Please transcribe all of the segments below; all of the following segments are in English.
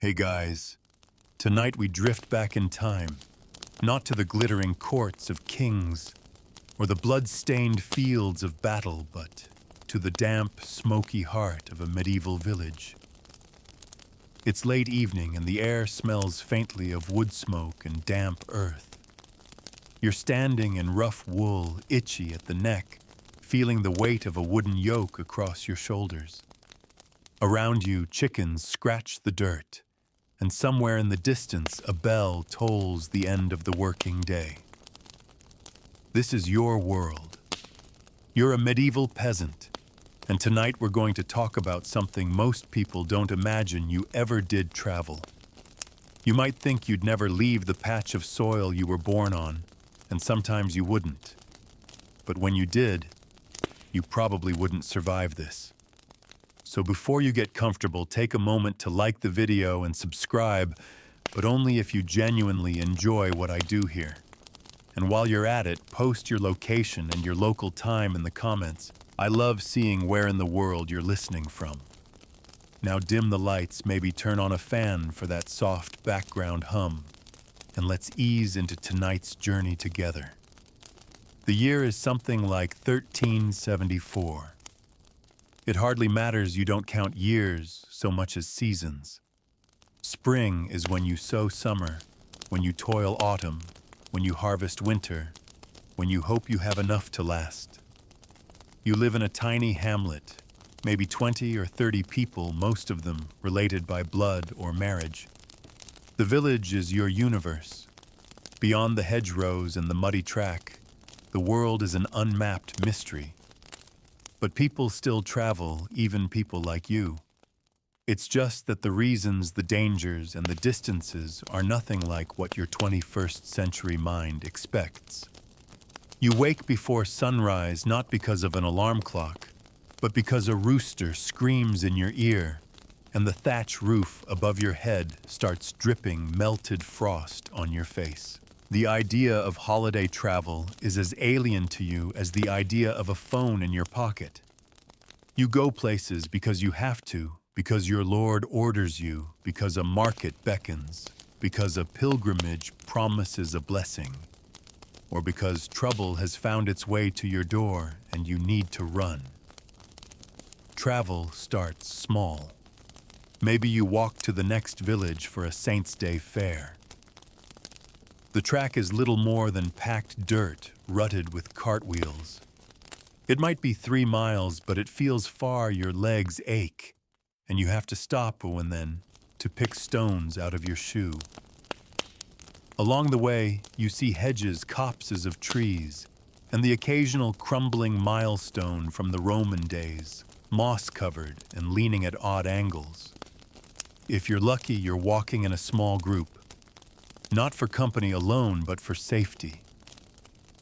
Hey guys, tonight we drift back in time, not to the glittering courts of kings or the blood-stained fields of battle, but to the damp, smoky heart of a medieval village. It's late evening and the air smells faintly of wood smoke and damp earth. You're standing in rough wool, itchy at the neck, feeling the weight of a wooden yoke across your shoulders. Around you, chickens scratch the dirt, and somewhere in the distance, a bell tolls the end of the working day. This is your world. You're a medieval peasant, and tonight we're going to talk about something most people don't imagine you ever did travel. You might think you'd never leave the patch of soil you were born on, and sometimes you wouldn't. But when you did, you probably wouldn't survive this. So before you get comfortable, take a moment to like the video and subscribe, but only if you genuinely enjoy what I do here. And while you're at it, post your location and your local time in the comments. I love seeing where in the world you're listening from. Now dim the lights, maybe turn on a fan for that soft background hum, and let's ease into tonight's journey together. The year is something like 1374. It hardly matters you don't count years so much as seasons. Spring is when you sow summer, when you toil autumn, when you harvest winter, when you hope you have enough to last. You live in a tiny hamlet, maybe 20 or 30 people, most of them related by blood or marriage. The village is your universe. Beyond the hedgerows and the muddy track, the world is an unmapped mystery. But people still travel, even people like you. It's just that the reasons, the dangers, and the distances are nothing like what your 21st century mind expects. You wake before sunrise not because of an alarm clock, but because a rooster screams in your ear, and the thatch roof above your head starts dripping melted frost on your face. The idea of holiday travel is as alien to you as the idea of a phone in your pocket. You go places because you have to, because your Lord orders you, because a market beckons, because a pilgrimage promises a blessing, or because trouble has found its way to your door and you need to run. Travel starts small. Maybe you walk to the next village for a Saints' Day fair. The track is little more than packed dirt, rutted with cartwheels. It might be 3 miles, but it feels far, your legs ache, and you have to stop now and then to pick stones out of your shoe. Along the way, you see hedges, copses of trees, and the occasional crumbling milestone from the Roman days, moss-covered and leaning at odd angles. If you're lucky, you're walking in a small group. Not for company alone, but for safety.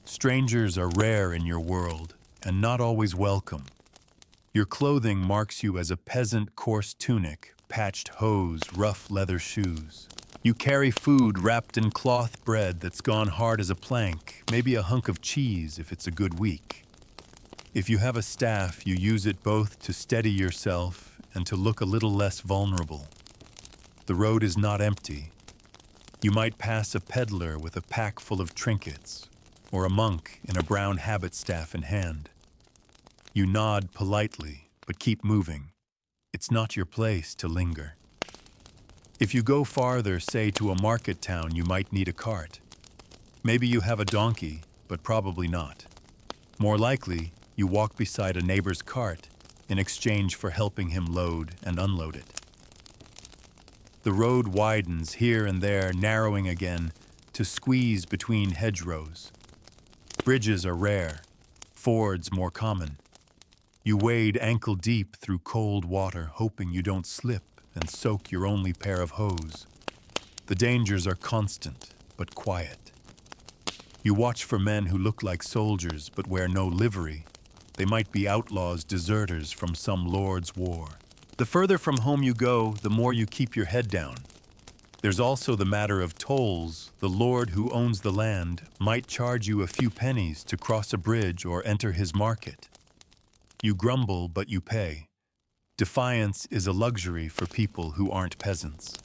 Strangers are rare in your world, and not always welcome. Your clothing marks you as a peasant, coarse tunic, patched hose, rough leather shoes. You carry food wrapped in cloth bread that's gone hard as a plank, maybe a hunk of cheese if it's a good week. If you have a staff, you use it both to steady yourself and to look a little less vulnerable. The road is not empty. You might pass a peddler with a pack full of trinkets, or a monk in a brown habit staff in hand. You nod politely, but keep moving. It's not your place to linger. If you go farther, say to a market town, you might need a cart. Maybe you have a donkey, but probably not. More likely, you walk beside a neighbor's cart in exchange for helping him load and unload it. The road widens here and there, narrowing again to squeeze between hedgerows. Bridges are rare, fords more common. You wade ankle-deep through cold water, hoping you don't slip and soak your only pair of hose. The dangers are constant, but quiet. You watch for men who look like soldiers but wear no livery. They might be outlaws, deserters from some lord's war. The further from home you go, the more you keep your head down. There's also the matter of tolls. The lord who owns the land might charge you a few pennies to cross a bridge or enter his market. You grumble, but you pay. Defiance is a luxury for people who aren't peasants.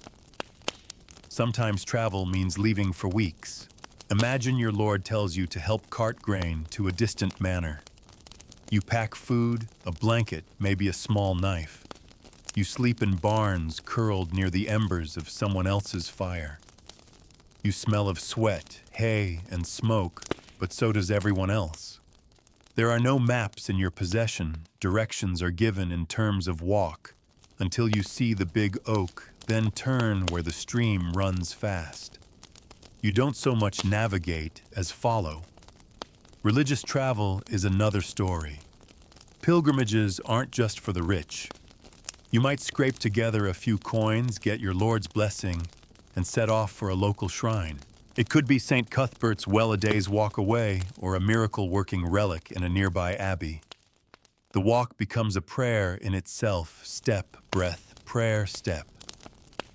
Sometimes travel means leaving for weeks. Imagine your Lord tells you to help cart grain to a distant manor. You pack food, a blanket, maybe a small knife. You sleep in barns curled near the embers of someone else's fire. You smell of sweat, hay, and smoke, but so does everyone else. There are no maps in your possession. Directions are given in terms of walk, until you see the big oak, then turn where the stream runs fast. You don't so much navigate as follow. Religious travel is another story. Pilgrimages aren't just for the rich. You might scrape together a few coins, get your Lord's blessing, and set off for a local shrine. It could be St. Cuthbert's well a day's walk away, or a miracle-working relic in a nearby abbey. The walk becomes a prayer in itself, step, breath, prayer, step.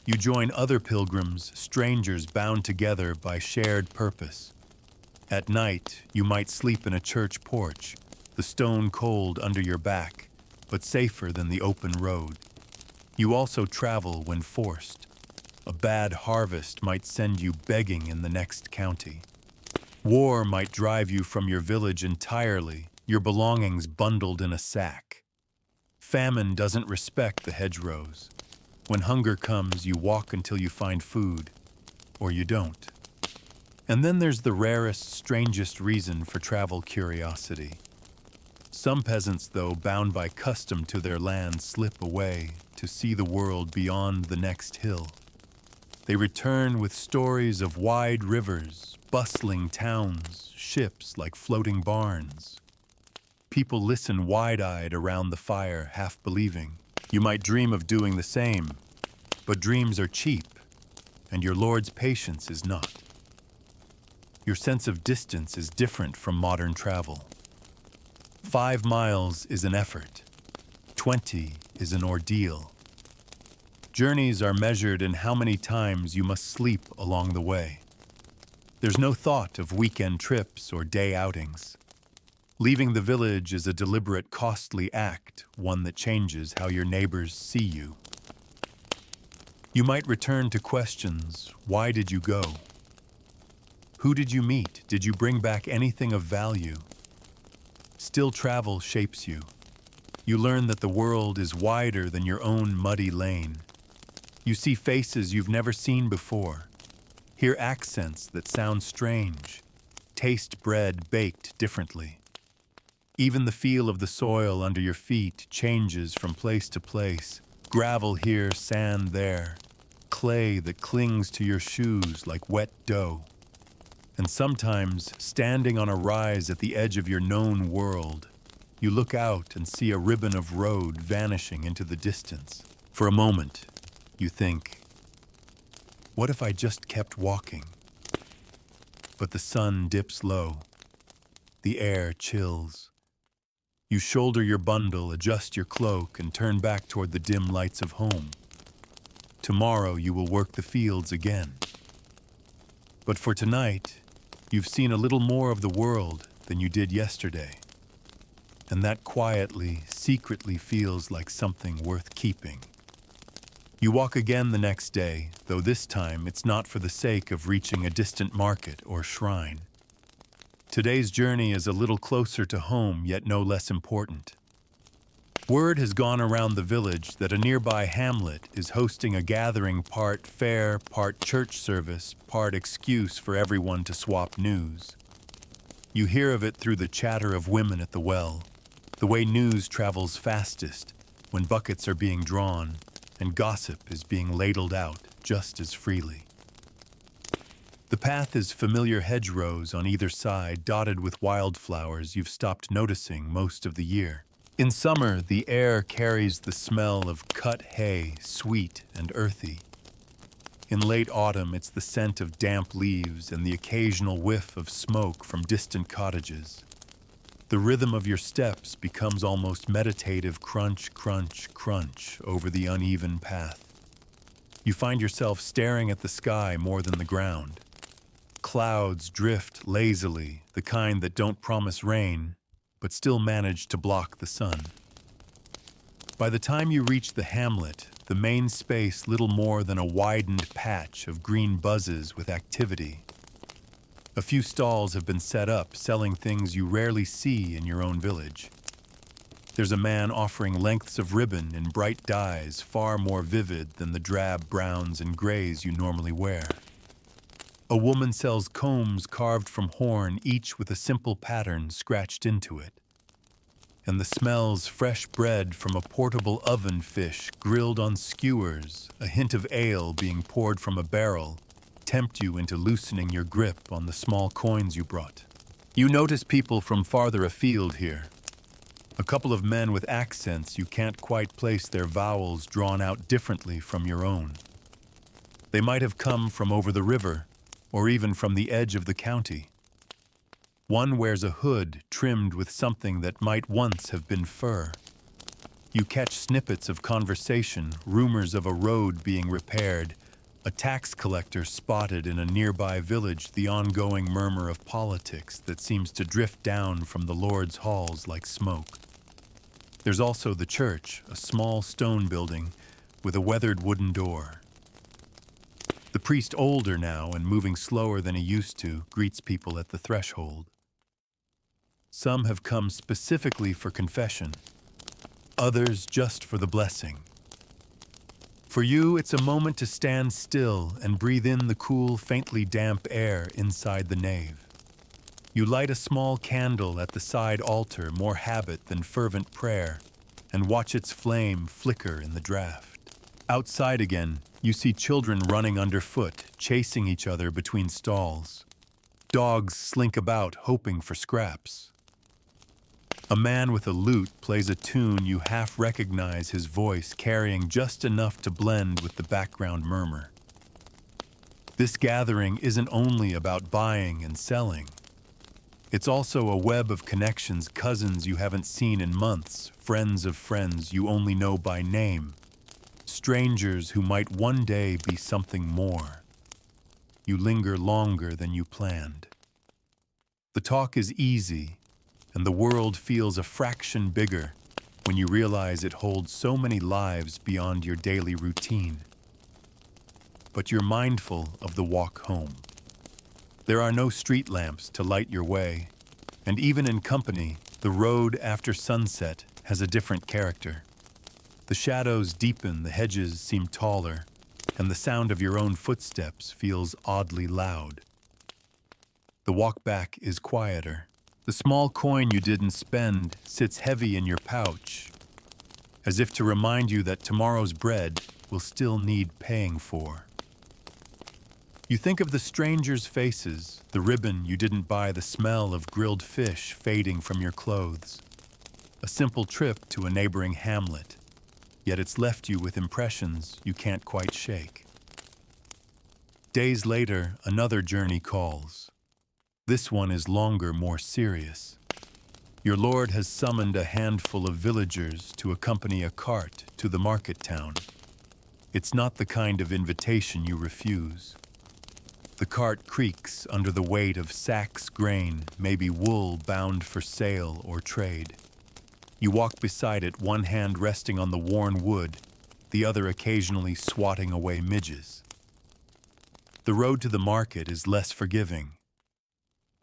You join other pilgrims, strangers bound together by shared purpose. At night, you might sleep in a church porch, the stone cold under your back, but safer than the open road. You also travel when forced. A bad harvest might send you begging in the next county. War might drive you from your village entirely, your belongings bundled in a sack. Famine doesn't respect the hedgerows. When hunger comes, you walk until you find food, or you don't. And then there's the rarest, strangest reason for travel curiosity. Some peasants, though, bound by custom to their land, slip away to see the world beyond the next hill. They return with stories of wide rivers, bustling towns, ships like floating barns. People listen wide-eyed around the fire, half believing. You might dream of doing the same, but dreams are cheap, and your Lord's patience is not. Your sense of distance is different from modern travel. 5 miles is an effort. 20 is an ordeal. Journeys are measured in how many times you must sleep along the way. There's no thought of weekend trips or day outings. Leaving the village is a deliberate, costly act, one that changes how your neighbors see you. You might return to questions. Why did you go? Who did you meet? Did you bring back anything of value? Still travel shapes you. You learn that the world is wider than your own muddy lane. You see faces you've never seen before. Hear accents that sound strange. Taste bread baked differently. Even the feel of the soil under your feet changes from place to place. Gravel here, sand there. Clay that clings to your shoes like wet dough. And sometimes, standing on a rise at the edge of your known world, you look out and see a ribbon of road vanishing into the distance. For a moment, you think, what if I just kept walking? But the sun dips low. The air chills. You shoulder your bundle, adjust your cloak, and turn back toward the dim lights of home. Tomorrow you will work the fields again. But for tonight, you've seen a little more of the world than you did yesterday. And that quietly, secretly feels like something worth keeping. You walk again the next day, though this time it's not for the sake of reaching a distant market or shrine. Today's journey is a little closer to home, yet no less important. Word has gone around the village that a nearby hamlet is hosting a gathering, part fair, part church service, part excuse for everyone to swap news. You hear of it through the chatter of women at the well, the way news travels fastest when buckets are being drawn and gossip is being ladled out just as freely. The path is familiar hedgerows on either side, dotted with wildflowers you've stopped noticing most of the year. In summer, the air carries the smell of cut hay, sweet and earthy. In late autumn, it's the scent of damp leaves and the occasional whiff of smoke from distant cottages. The rhythm of your steps becomes almost meditative, crunch, crunch, crunch over the uneven path. You find yourself staring at the sky more than the ground. Clouds drift lazily, the kind that don't promise rain, but still manage to block the sun. By the time you reach the hamlet the main space little more than a widened patch of green buzzes with activity. A few stalls have been set up, selling things you rarely see in your own village. There's a man offering lengths of ribbon in bright dyes far more vivid than the drab browns and grays you normally wear. A woman sells combs carved from horn, each with a simple pattern scratched into it. And the smells fresh bread from a portable oven fish grilled on skewers, a hint of ale being poured from a barrel, tempt you into loosening your grip on the small coins you brought. You notice people from farther afield here. A couple of men with accents you can't quite place their vowels drawn out differently from your own. They might have come from over the river, or even from the edge of the county. One wears a hood trimmed with something that might once have been fur. You catch snippets of conversation, rumors of a road being repaired, a tax collector spotted in a nearby village, the ongoing murmur of politics that seems to drift down from the Lord's halls like smoke. There's also the church, a small stone building with a weathered wooden door. The priest, older now and moving slower than he used to, greets people at the threshold. Some have come specifically for confession, others just for the blessing. For you, it's a moment to stand still and breathe in the cool, faintly damp air inside the nave. You light a small candle at the side altar, more habit than fervent prayer, and watch its flame flicker in the draft. Outside again, you see children running underfoot, chasing each other between stalls. Dogs slink about, hoping for scraps. A man with a lute plays a tune you half recognize, his voice carrying just enough to blend with the background murmur. This gathering isn't only about buying and selling. It's also a web of connections, cousins you haven't seen in months, friends of friends you only know by name, strangers who might one day be something more. You linger longer than you planned. The talk is easy, and the world feels a fraction bigger when you realize it holds so many lives beyond your daily routine. But you're mindful of the walk home. There are no street lamps to light your way, and even in company, the road after sunset has a different character. The shadows deepen, the hedges seem taller, and the sound of your own footsteps feels oddly loud. The walk back is quieter. The small coin you didn't spend sits heavy in your pouch, as if to remind you that tomorrow's bread will still need paying for. You think of the strangers' faces, the ribbon you didn't buy, the smell of grilled fish fading from your clothes. A simple trip to a neighboring hamlet, yet it's left you with impressions you can't quite shake. Days later, another journey calls. This one is longer, more serious. Your lord has summoned a handful of villagers to accompany a cart to the market town. It's not the kind of invitation you refuse. The cart creaks under the weight of sacks grain, maybe wool bound for sale or trade. You walk beside it, one hand resting on the worn wood, the other occasionally swatting away midges. The road to the market is less forgiving.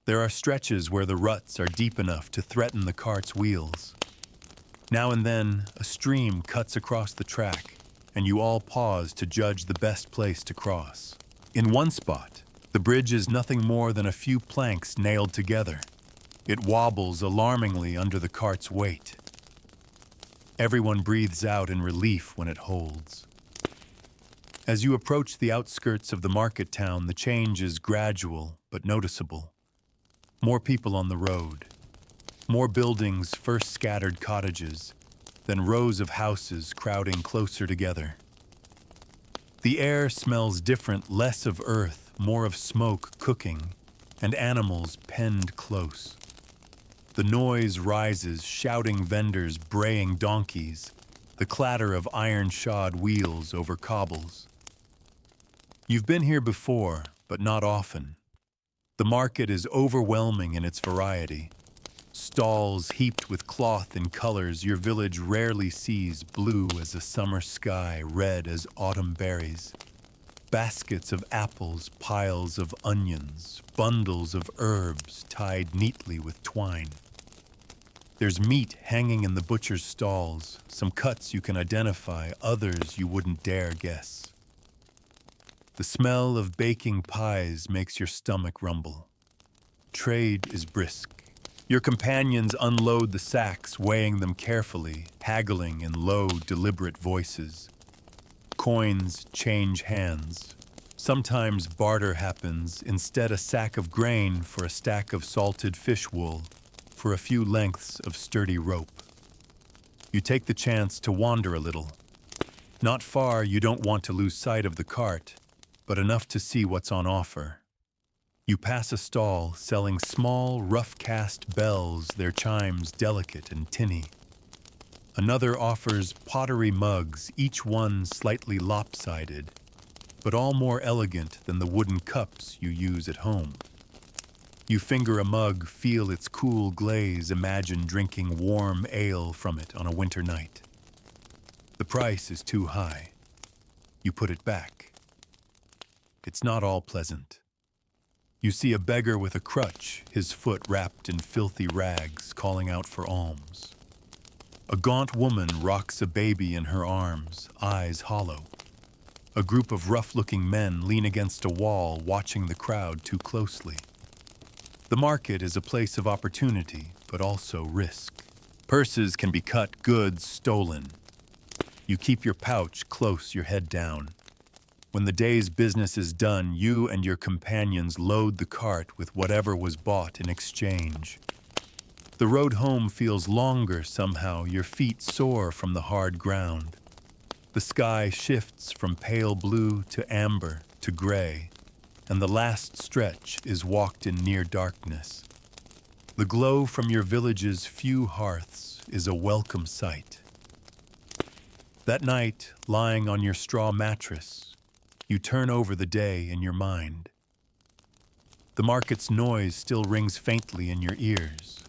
There are stretches where the ruts are deep enough to threaten the cart's wheels. Now and then, a stream cuts across the track, and you all pause to judge the best place to cross. In one spot, the bridge is nothing more than a few planks nailed together. It wobbles alarmingly under the cart's weight. Everyone breathes out in relief when it holds. As you approach the outskirts of the market town, the change is gradual but noticeable. More people on the road. More buildings, first scattered cottages, then rows of houses crowding closer together. The air smells different, less of earth, more of smoke cooking, and animals penned close. The noise rises, shouting vendors, braying donkeys, the clatter of iron-shod wheels over cobbles. You've been here before, but not often. The market is overwhelming in its variety. Stalls heaped with cloth in colors your village rarely sees, blue as a summer sky, red as autumn berries. Baskets of apples, piles of onions, bundles of herbs tied neatly with twine. There's meat hanging in the butcher's stalls, some cuts you can identify, others you wouldn't dare guess. The smell of baking pies makes your stomach rumble. Trade is brisk. Your companions unload the sacks, weighing them carefully, haggling in low, deliberate voices. Coins change hands. Sometimes barter happens, instead a sack of grain for a stack of salted fish wool, for a few lengths of sturdy rope. You take the chance to wander a little. Not far, you don't want to lose sight of the cart, but enough to see what's on offer. You pass a stall selling small, rough-cast bells, their chimes delicate and tinny. Another offers pottery mugs, each one slightly lopsided, but all more elegant than the wooden cups you use at home. You finger a mug, feel its cool glaze, imagine drinking warm ale from it on a winter night. The price is too high. You put it back. It's not all pleasant. You see a beggar with a crutch, his foot wrapped in filthy rags, calling out for alms. A gaunt woman rocks a baby in her arms, eyes hollow. A group of rough-looking men lean against a wall, watching the crowd too closely. The market is a place of opportunity, but also risk. Purses can be cut, goods stolen. You keep your pouch close, your head down. When the day's business is done, you and your companions load the cart with whatever was bought in exchange. The road home feels longer somehow, your feet soar from the hard ground. The sky shifts from pale blue to amber to gray, and the last stretch is walked in near darkness. The glow from your village's few hearths is a welcome sight. That night, lying on your straw mattress, you turn over the day in your mind. The market's noise still rings faintly in your ears.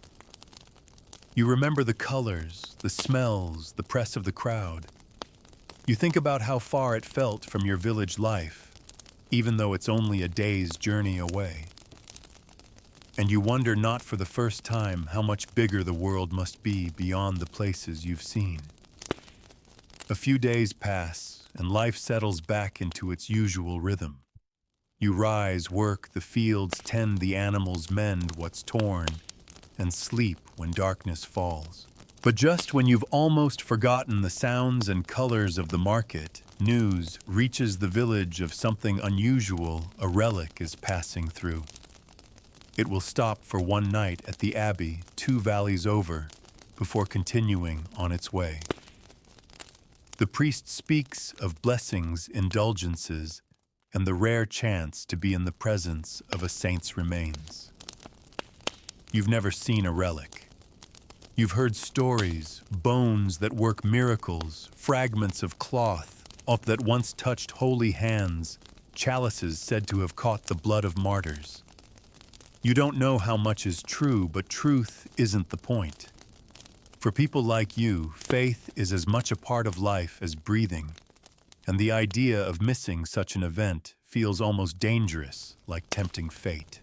You remember the colors, the smells, the press of the crowd. You think about how far it felt from your village life, even though it's only a day's journey away. And you wonder not for the first time how much bigger the world must be beyond the places you've seen. A few days pass, and life settles back into its usual rhythm. You rise, work the fields, tend the animals, mend what's torn, and sleep when darkness falls. But just when you've almost forgotten the sounds and colors of the market, news reaches the village of something unusual. A relic is passing through. It will stop for one night at the abbey 2 valleys over before continuing on its way. The priest speaks of blessings, indulgences, and the rare chance to be in the presence of a saint's remains. You've never seen a relic. You've heard stories, bones that work miracles, fragments of cloth that once touched holy hands, chalices said to have caught the blood of martyrs. You don't know how much is true, but truth isn't the point. For people like you, faith is as much a part of life as breathing, and the idea of missing such an event feels almost dangerous, like tempting fate.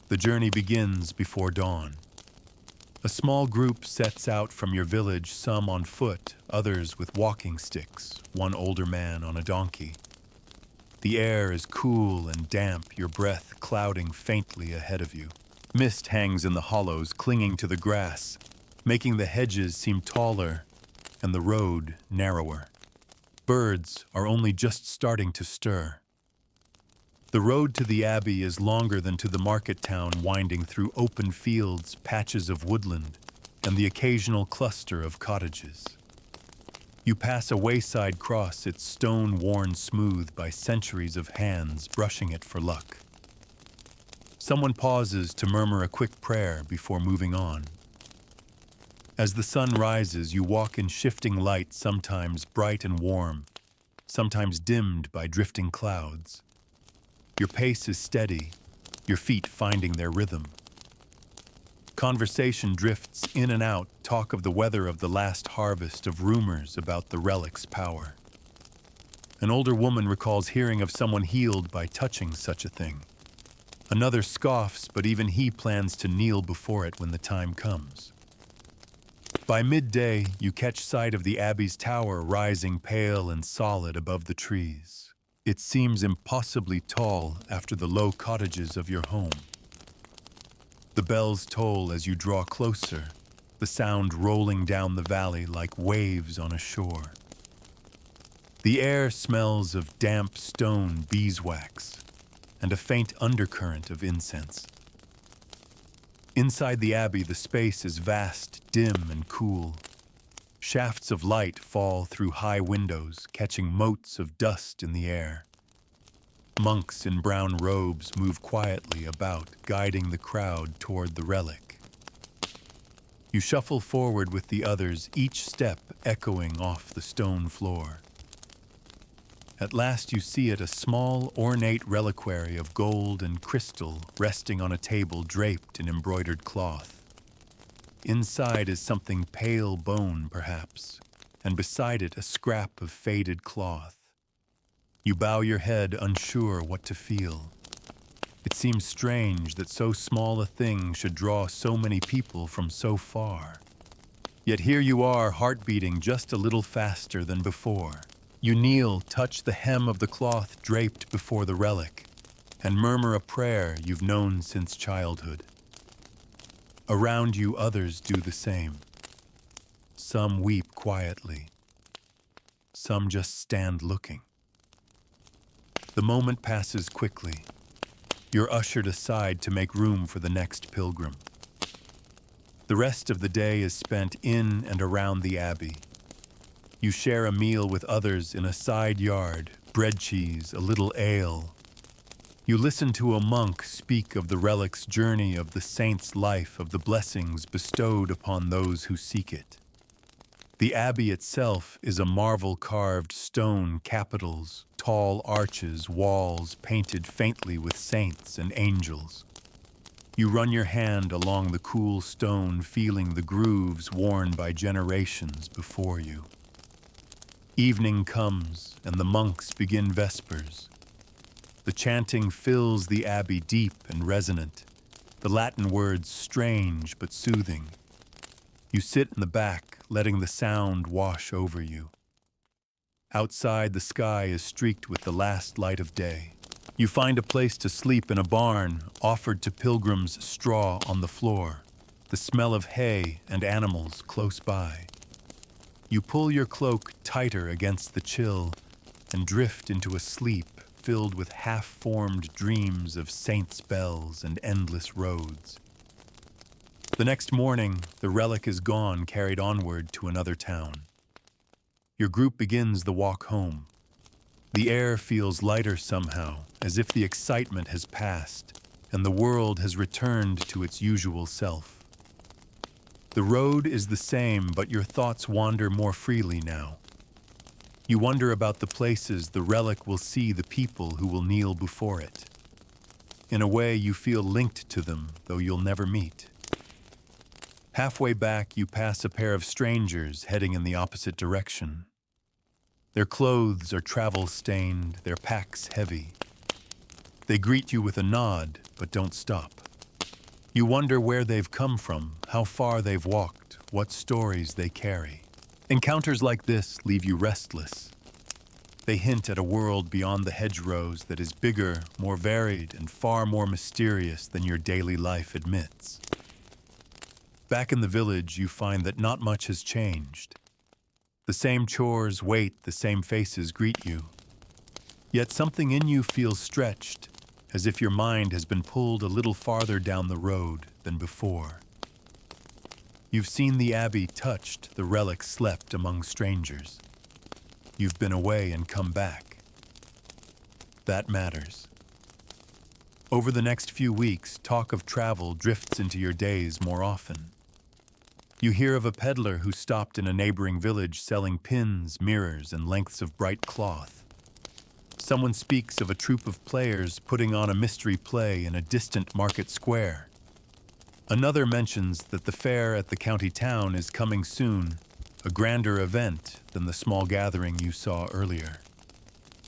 The journey begins before dawn. A small group sets out from your village, some on foot, others with walking sticks, one older man on a donkey. The air is cool and damp, your breath clouding faintly ahead of you. Mist hangs in the hollows, clinging to the grass, making the hedges seem taller and the road narrower. Birds are only just starting to stir. The road to the abbey is longer than to the market town, winding through open fields, patches of woodland, and the occasional cluster of cottages. You pass a wayside cross, its stone worn smooth by centuries of hands brushing it for luck. Someone pauses to murmur a quick prayer before moving on. As the sun rises, you walk in shifting light, sometimes bright and warm, sometimes dimmed by drifting clouds. Your pace is steady, your feet finding their rhythm. Conversation drifts in and out, talk of the weather of the last harvest, of rumors about the relic's power. An older woman recalls hearing of someone healed by touching such a thing. Another scoffs, but even he plans to kneel before it when the time comes. By midday, you catch sight of the abbey's tower rising pale and solid above the trees. It seems impossibly tall after the low cottages of your home. The bells toll as you draw closer, the sound rolling down the valley like waves on a shore. The air smells of damp stone beeswax and a faint undercurrent of incense. Inside the abbey, the space is vast, dim, and cool. Shafts of light fall through high windows, catching motes of dust in the air. Monks in brown robes move quietly about, guiding the crowd toward the relic. You shuffle forward with the others, each step echoing off the stone floor. At last you see it, a small, ornate reliquary of gold and crystal resting on a table draped in embroidered cloth. Inside is something pale bone, perhaps, and beside it a scrap of faded cloth. You bow your head, unsure what to feel. It seems strange that so small a thing should draw so many people from so far. Yet here you are, heart beating just a little faster than before. You kneel, touch the hem of the cloth draped before the relic, and murmur a prayer you've known since childhood. Around you, others do the same. Some weep quietly. Some just stand looking. The moment passes quickly. You're ushered aside to make room for the next pilgrim. The rest of the day is spent in and around the abbey. You share a meal with others in a side yard, bread cheese, a little ale. You listen to a monk speak of the relic's journey, of the saint's life, of the blessings bestowed upon those who seek it. The abbey itself is a marvel-carved stone, capitals, tall arches, walls painted faintly with saints and angels. You run your hand along the cool stone, feeling the grooves worn by generations before you. Evening comes, and the monks begin vespers. The chanting fills the abbey, deep and resonant, the Latin words strange but soothing. You sit in the back, letting the sound wash over you. Outside, the sky is streaked with the last light of day. You find a place to sleep in a barn, offered to pilgrims, straw on the floor, the smell of hay and animals close by. You pull your cloak tighter against the chill and drift into a sleep filled with half-formed dreams of saints' bells and endless roads. The next morning, the relic is gone, carried onward to another town. Your group begins the walk home. The air feels lighter somehow, as if the excitement has passed and the world has returned to its usual self. The road is the same, but your thoughts wander more freely now. You wonder about the places the relic will see, the people who will kneel before it. In a way, you feel linked to them, though you'll never meet. Halfway back, you pass a pair of strangers heading in the opposite direction. Their clothes are travel-stained, their packs heavy. They greet you with a nod, but don't stop. You wonder where they've come from, how far they've walked, what stories they carry. Encounters like this leave you restless. They hint at a world beyond the hedgerows that is bigger, more varied, and far more mysterious than your daily life admits. Back in the village, you find that not much has changed. The same chores wait, the same faces greet you. Yet something in you feels stretched, as if your mind has been pulled a little farther down the road than before. You've seen the abbey touched, the relic slept among strangers. You've been away and come back. That matters. Over the next few weeks, talk of travel drifts into your days more often. You hear of a peddler who stopped in a neighboring village selling pins, mirrors, and lengths of bright cloth. Someone speaks of a troupe of players putting on a mystery play in a distant market square. Another mentions that the fair at the county town is coming soon, a grander event than the small gathering you saw earlier.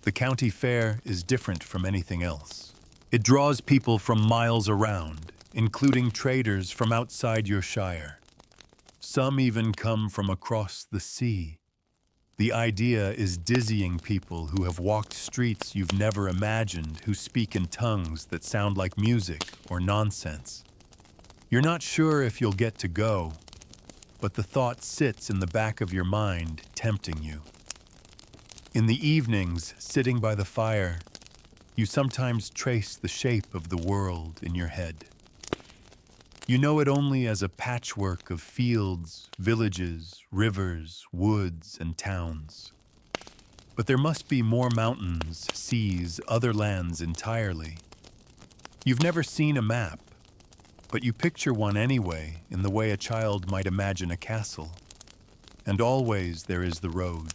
The county fair is different from anything else. It draws people from miles around, including traders from outside your shire. Some even come from across the sea. The idea is dizzying people who have walked streets you've never imagined, who speak in tongues that sound like music or nonsense. You're not sure if you'll get to go, but the thought sits in the back of your mind, tempting you. In the evenings, sitting by the fire, you sometimes trace the shape of the world in your head. You know it only as a patchwork of fields, villages, rivers, woods, and towns. But there must be more mountains, seas, other lands entirely. You've never seen a map, but you picture one anyway, in the way a child might imagine a castle. And always there is the road.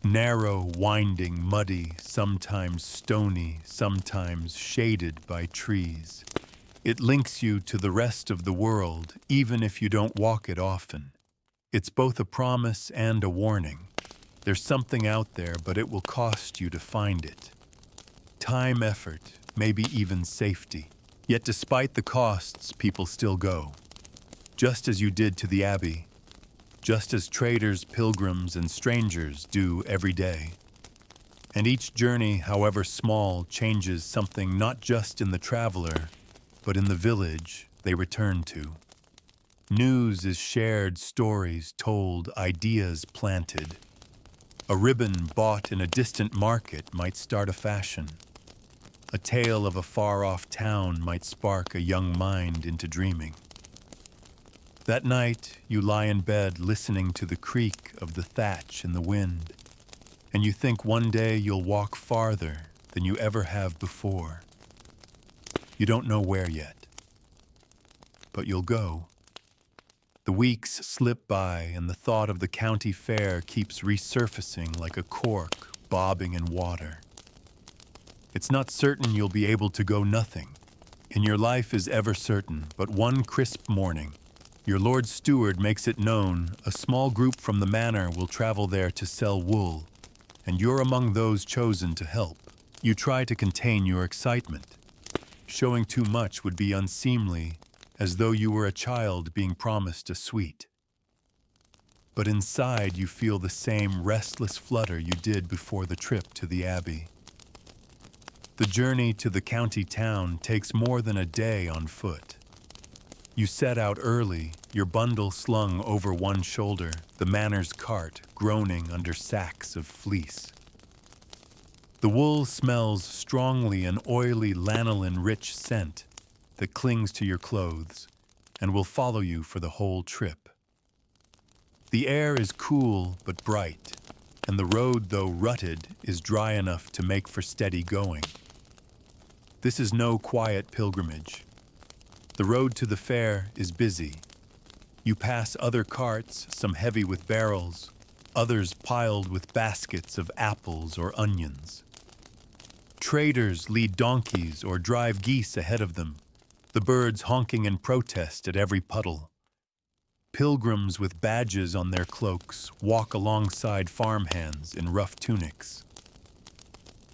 Narrow, winding, muddy, sometimes stony, sometimes shaded by trees. It links you to the rest of the world, even if you don't walk it often. It's both a promise and a warning. There's something out there, but it will cost you to find it. Time, effort, maybe even safety. Yet despite the costs, people still go. Just as you did to the Abbey. Just as traders, pilgrims, and strangers do every day. And each journey, however small, changes something not just in the traveler, but in the village they return to. News is shared, stories told, ideas planted. A ribbon bought in a distant market might start a fashion. A tale of a far-off town might spark a young mind into dreaming. That night, you lie in bed listening to the creak of the thatch in the wind, and you think one day you'll walk farther than you ever have before. You don't know where yet, but you'll go. The weeks slip by, and the thought of the county fair keeps resurfacing like a cork bobbing in water. It's not certain you'll be able to go nothing, and your life is ever certain, but one crisp morning, your Lord Steward makes it known a small group from the manor will travel there to sell wool, and you're among those chosen to help. You try to contain your excitement. Showing too much would be unseemly, as though you were a child being promised a sweet. But inside you feel the same restless flutter you did before the trip to the Abbey. The journey to the county town takes more than a day on foot. You set out early, your bundle slung over one shoulder, the manor's cart groaning under sacks of fleece. The wool smells strongly an oily lanolin-rich scent that clings to your clothes and will follow you for the whole trip. The air is cool but bright, and the road, though rutted, is dry enough to make for steady going. This is no quiet pilgrimage. The road to the fair is busy. You pass other carts, some heavy with barrels, others piled with baskets of apples or onions. Traders lead donkeys or drive geese ahead of them, the birds honking in protest at every puddle. Pilgrims with badges on their cloaks walk alongside farmhands in rough tunics.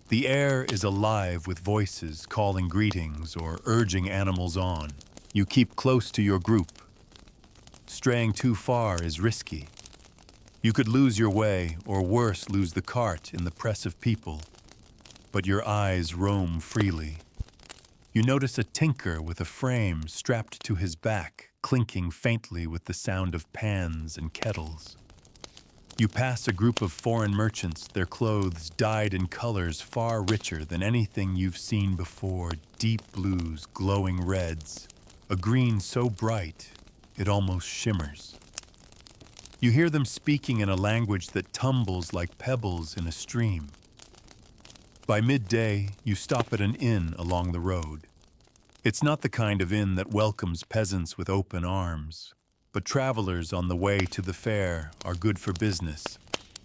The air is alive with voices calling greetings or urging animals on. You keep close to your group. Straying too far is risky. You could lose your way, or worse, lose the cart in the press of people. But your eyes roam freely. You notice a tinker with a frame strapped to his back, clinking faintly with the sound of pans and kettles. You pass a group of foreign merchants, their clothes dyed in colors far richer than anything you've seen before, deep blues, glowing reds, a green so bright it almost shimmers. You hear them speaking in a language that tumbles like pebbles in a stream. By midday, you stop at an inn along the road. It's not the kind of inn that welcomes peasants with open arms, but travelers on the way to the fair are good for business,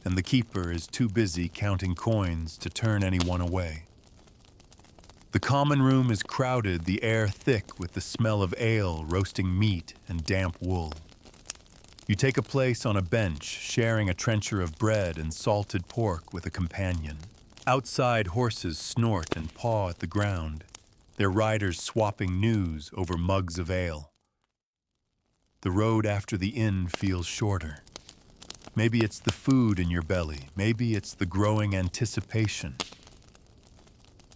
and the keeper is too busy counting coins to turn anyone away. The common room is crowded, the air thick with the smell of ale, roasting meat, and damp wool. You take a place on a bench, sharing a trencher of bread and salted pork with a companion. Outside, horses snort and paw at the ground, their riders swapping news over mugs of ale. The road after the inn feels shorter. Maybe it's the food in your belly, maybe it's the growing anticipation.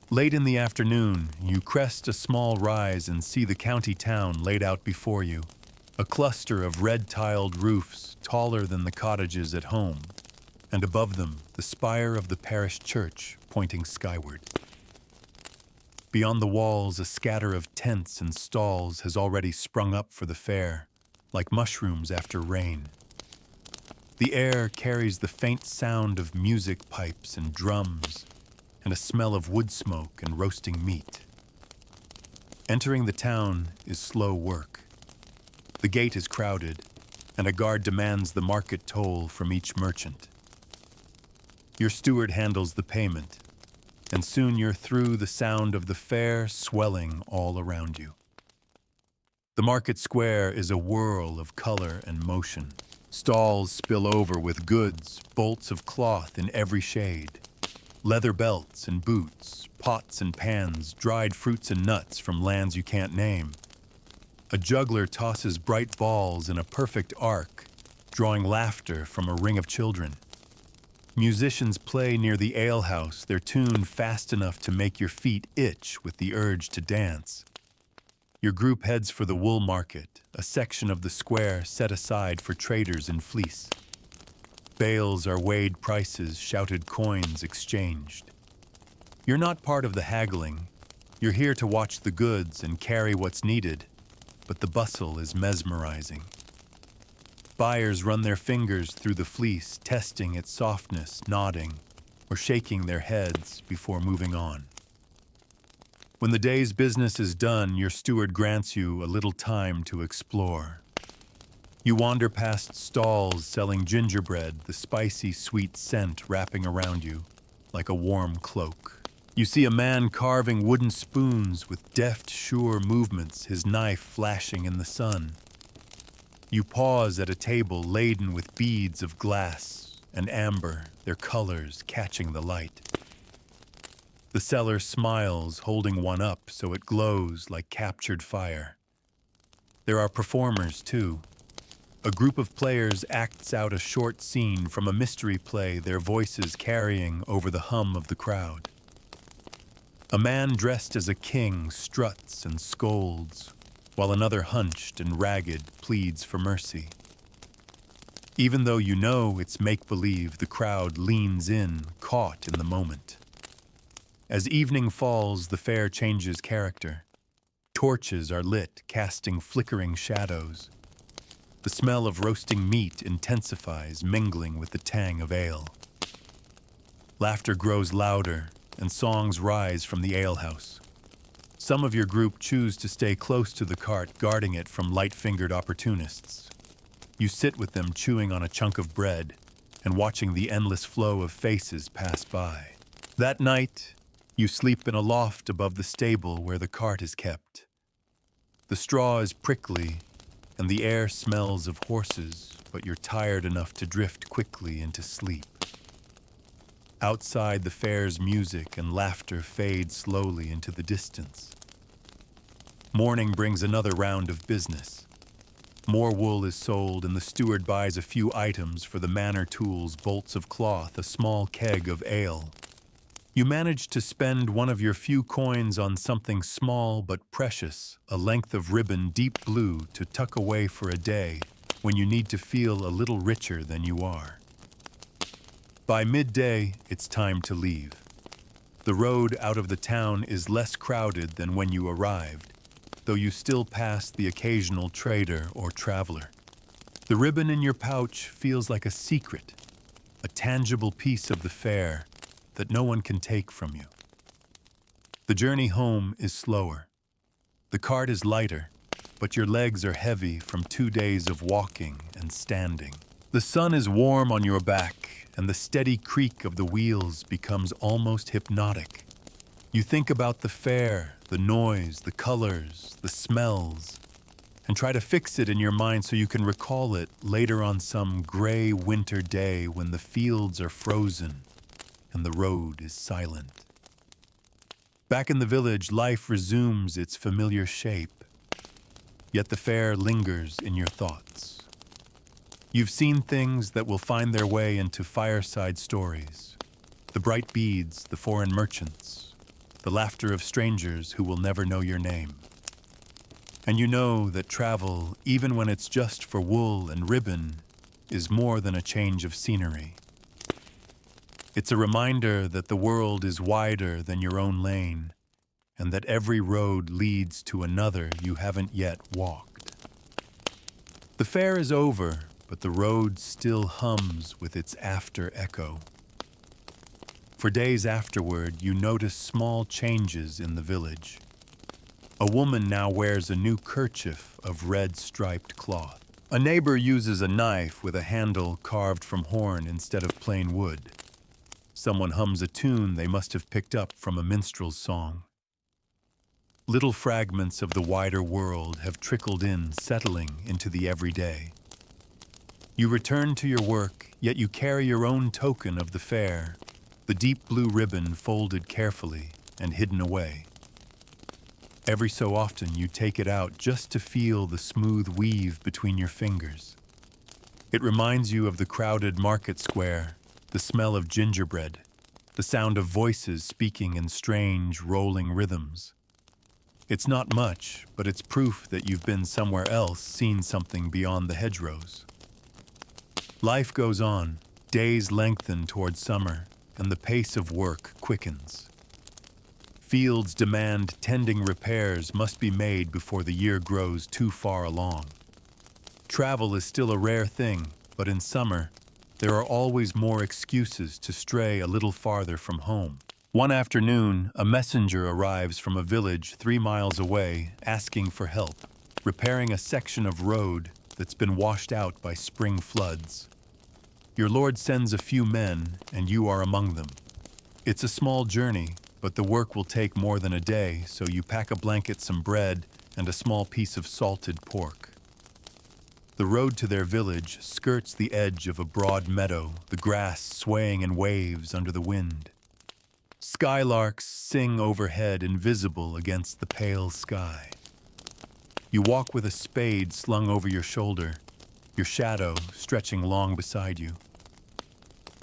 Late in the afternoon, you crest a small rise and see the county town laid out before you, a cluster of red-tiled roofs taller than the cottages at home, and above them, the spire of the parish church pointing skyward. Beyond the walls, a scatter of tents and stalls has already sprung up for the fair, like mushrooms after rain. The air carries the faint sound of music pipes and drums, and a smell of wood smoke and roasting meat. Entering the town is slow work. The gate is crowded, and a guard demands the market toll from each merchant. Your steward handles the payment, and soon you're through, the sound of the fair swelling all around you. The market square is a whirl of color and motion. Stalls spill over with goods, bolts of cloth in every shade. Leather belts and boots, pots and pans, dried fruits and nuts from lands you can't name. A juggler tosses bright balls in a perfect arc, drawing laughter from a ring of children. Musicians play near the alehouse, their tune fast enough to make your feet itch with the urge to dance. Your group heads for the wool market, a section of the square set aside for traders in fleece. Bales are weighed, prices, shouted coins exchanged. You're not part of the haggling. You're here to watch the goods and carry what's needed, but the bustle is mesmerizing. Buyers run their fingers through the fleece, testing its softness, nodding, or shaking their heads before moving on. When the day's business is done, your steward grants you a little time to explore. You wander past stalls selling gingerbread, the spicy, sweet scent wrapping around you like a warm cloak. You see a man carving wooden spoons with deft, sure movements, his knife flashing in the sun. You pause at a table laden with beads of glass and amber, their colors catching the light. The seller smiles, holding one up so it glows like captured fire. There are performers, too. A group of players acts out a short scene from a mystery play, their voices carrying over the hum of the crowd. A man dressed as a king struts and scolds, while another hunched and ragged pleads for mercy. Even though you know it's make-believe, the crowd leans in, caught in the moment. As evening falls, the fair changes character. Torches are lit, casting flickering shadows. The smell of roasting meat intensifies, mingling with the tang of ale. Laughter grows louder, and songs rise from the alehouse. Some of your group choose to stay close to the cart, guarding it from light-fingered opportunists. You sit with them, chewing on a chunk of bread and watching the endless flow of faces pass by. That night, you sleep in a loft above the stable where the cart is kept. The straw is prickly, and the air smells of horses, but you're tired enough to drift quickly into sleep. Outside, the fair's music and laughter fade slowly into the distance. Morning brings another round of business. More wool is sold, and the steward buys a few items for the manor tools, bolts of cloth, a small keg of ale. You manage to spend one of your few coins on something small but precious, a length of ribbon deep blue to tuck away for a day when you need to feel a little richer than you are. By midday, it's time to leave. The road out of the town is less crowded than when you arrived, though you still pass the occasional trader or traveler. The ribbon in your pouch feels like a secret, a tangible piece of the fair that no one can take from you. The journey home is slower. The cart is lighter, but your legs are heavy from 2 days of walking and standing. The sun is warm on your back, and the steady creak of the wheels becomes almost hypnotic. You think about the fair, the noise, the colors, the smells, and try to fix it in your mind so you can recall it later on some gray winter day when the fields are frozen and the road is silent. Back in the village, life resumes its familiar shape, yet the fair lingers in your thoughts. You've seen things that will find their way into fireside stories, the bright beads, the foreign merchants, the laughter of strangers who will never know your name. And you know that travel, even when it's just for wool and ribbon, is more than a change of scenery. It's a reminder that the world is wider than your own lane, and that every road leads to another you haven't yet walked. The fair is over, but the road still hums with its after echo. For days afterward, you notice small changes in the village. A woman now wears a new kerchief of red striped cloth. A neighbor uses a knife with a handle carved from horn instead of plain wood. Someone hums a tune they must have picked up from a minstrel's song. Little fragments of the wider world have trickled in, settling into the everyday. You return to your work, yet you carry your own token of the fair, the deep blue ribbon folded carefully and hidden away. Every so often you take it out just to feel the smooth weave between your fingers. It reminds you of the crowded market square, the smell of gingerbread, the sound of voices speaking in strange, rolling rhythms. It's not much, but it's proof that you've been somewhere else, seen something beyond the hedgerows. Life goes on, days lengthen toward summer, and the pace of work quickens. Fields demand tending repairs must be made before the year grows too far along. Travel is still a rare thing, but in summer, there are always more excuses to stray a little farther from home. One afternoon, a messenger arrives from a village 3 miles away asking for help, repairing a section of road that's been washed out by spring floods. Your lord sends a few men, and you are among them. It's a small journey, but the work will take more than a day, so you pack a blanket, some bread, and a small piece of salted pork. The road to their village skirts the edge of a broad meadow, the grass swaying in waves under the wind. Skylarks sing overhead, invisible against the pale sky. You walk with a spade slung over your shoulder, your shadow stretching long beside you.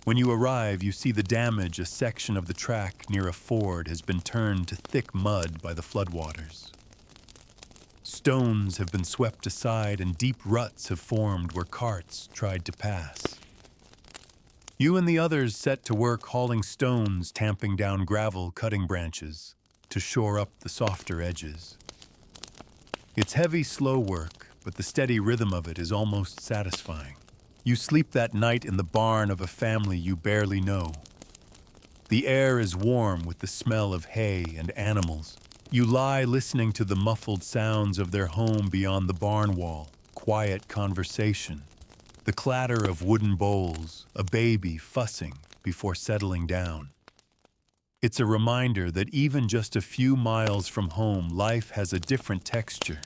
When you arrive, you see the damage a section of the track near a ford has been turned to thick mud by the floodwaters. Stones have been swept aside and deep ruts have formed where carts tried to pass. You and the others set to work hauling stones, tamping down gravel, cutting branches to shore up the softer edges. It's heavy, slow work, but the steady rhythm of it is almost satisfying. You sleep that night in the barn of a family you barely know. The air is warm with the smell of hay and animals. You lie listening to the muffled sounds of their home beyond the barn wall, quiet conversation, the clatter of wooden bowls, a baby fussing before settling down. It's a reminder that even just a few miles from home, life has a different texture,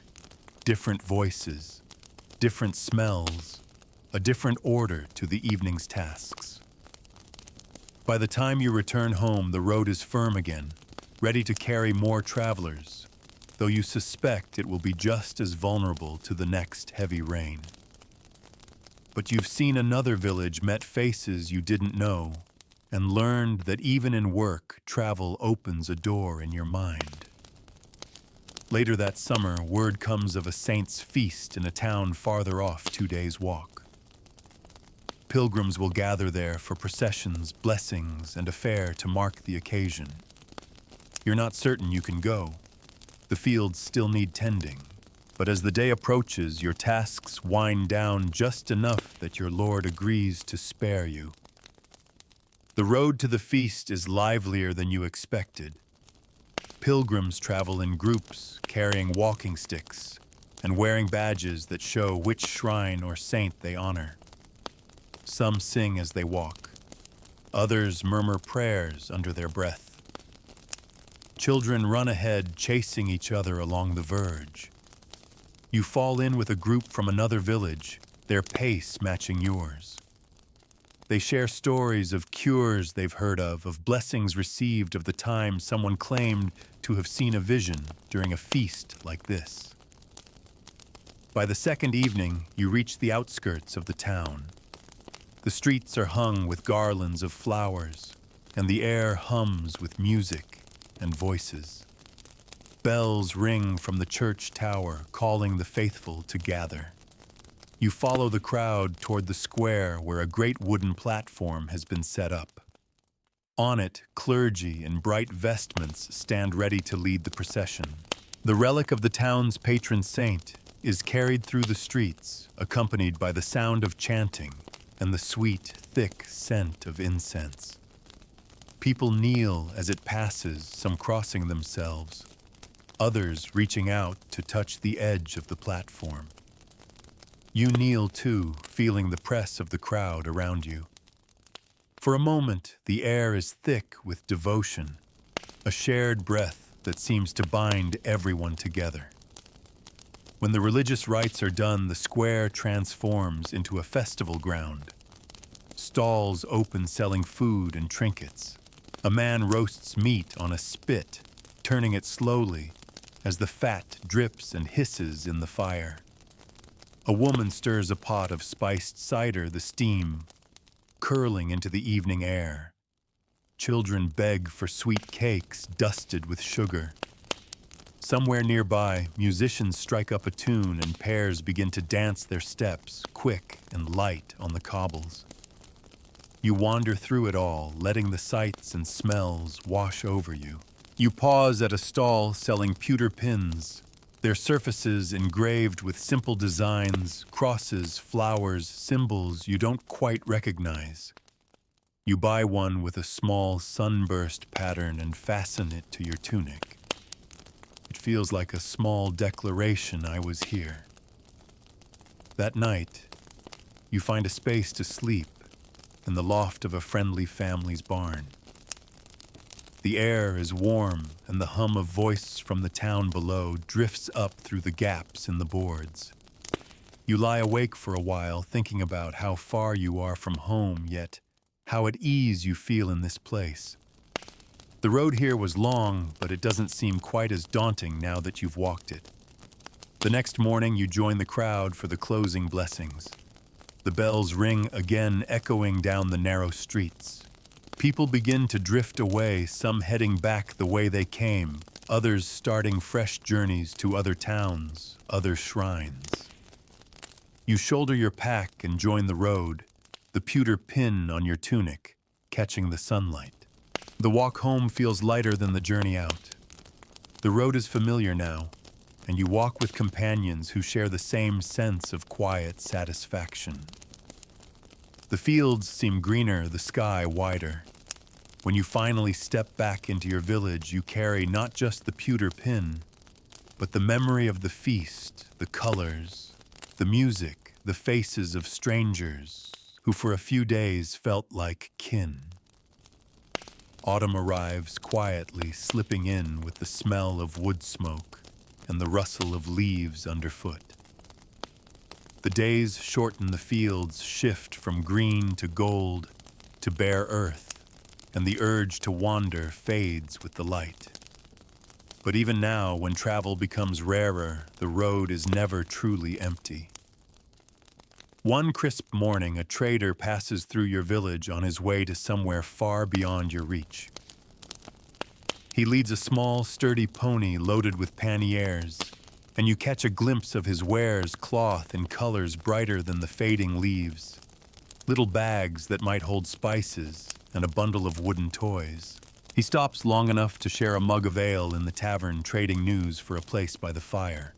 different voices, different smells, a different order to the evening's tasks. By the time you return home, the road is firm again, ready to carry more travelers, though you suspect it will be just as vulnerable to the next heavy rain. But you've seen another village, met faces you didn't know, and learned that even in work, travel opens a door in your mind. Later that summer, word comes of a saint's feast in a town farther off, 2 days' walk. Pilgrims will gather there for processions, blessings, and a fair to mark the occasion. You're not certain you can go. The fields still need tending. But as the day approaches, your tasks wind down just enough that your lord agrees to spare you. The road to the feast is livelier than you expected. Pilgrims travel in groups, carrying walking sticks and wearing badges that show which shrine or saint they honor. Some sing as they walk. Others murmur prayers under their breath. Children run ahead, chasing each other along the verge. You fall in with a group from another village, their pace matching yours. They share stories of cures they've heard of blessings received of the time someone claimed to have seen a vision during a feast like this. By the second evening, you reach the outskirts of the town. The streets are hung with garlands of flowers, and the air hums with music and voices. Bells ring from the church tower, calling the faithful to gather. You follow the crowd toward the square where a great wooden platform has been set up. On it, clergy in bright vestments stand ready to lead the procession. The relic of the town's patron saint is carried through the streets, accompanied by the sound of chanting and the sweet, thick scent of incense. People kneel as it passes, some crossing themselves, others reaching out to touch the edge of the platform. You kneel too, feeling the press of the crowd around you. For a moment, the air is thick with devotion, a shared breath that seems to bind everyone together. When the religious rites are done, the square transforms into a festival ground. Stalls open selling food and trinkets. A man roasts meat on a spit, turning it slowly as the fat drips and hisses in the fire. A woman stirs a pot of spiced cider, the steam curling into the evening air. Children beg for sweet cakes dusted with sugar. Somewhere nearby, musicians strike up a tune and pairs begin to dance their steps, quick and light on the cobbles. You wander through it all, letting the sights and smells wash over you. You pause at a stall selling pewter pins, their surfaces engraved with simple designs, crosses, flowers, symbols you don't quite recognize. You buy one with a small sunburst pattern and fasten it to your tunic. It feels like a small declaration I was here. That night, you find a space to sleep in the loft of a friendly family's barn. The air is warm, and the hum of voice from the town below drifts up through the gaps in the boards. You lie awake for a while, thinking about how far you are from home, yet how at ease you feel in this place. The road here was long, but it doesn't seem quite as daunting now that you've walked it. The next morning, you join the crowd for the closing blessings. The bells ring again, echoing down the narrow streets. People begin to drift away, some heading back the way they came, others starting fresh journeys to other towns, other shrines. You shoulder your pack and join the road, the pewter pin on your tunic, catching the sunlight. The walk home feels lighter than the journey out. The road is familiar now, and you walk with companions who share the same sense of quiet satisfaction. The fields seem greener, the sky wider. When you finally step back into your village, you carry not just the pewter pin, but the memory of the feast, the colors, the music, the faces of strangers who for a few days felt like kin. Autumn arrives quietly, slipping in with the smell of wood smoke and the rustle of leaves underfoot. The days shorten, the fields shift from green to gold to bare earth, and the urge to wander fades with the light. But even now, when travel becomes rarer, the road is never truly empty. One crisp morning, a trader passes through your village on his way to somewhere far beyond your reach. He leads a small, sturdy pony loaded with panniers, and you catch a glimpse of his wares, cloth in colors brighter than the fading leaves, little bags that might hold spices, and a bundle of wooden toys. He stops long enough to share a mug of ale in the tavern, trading news for a place by the fire.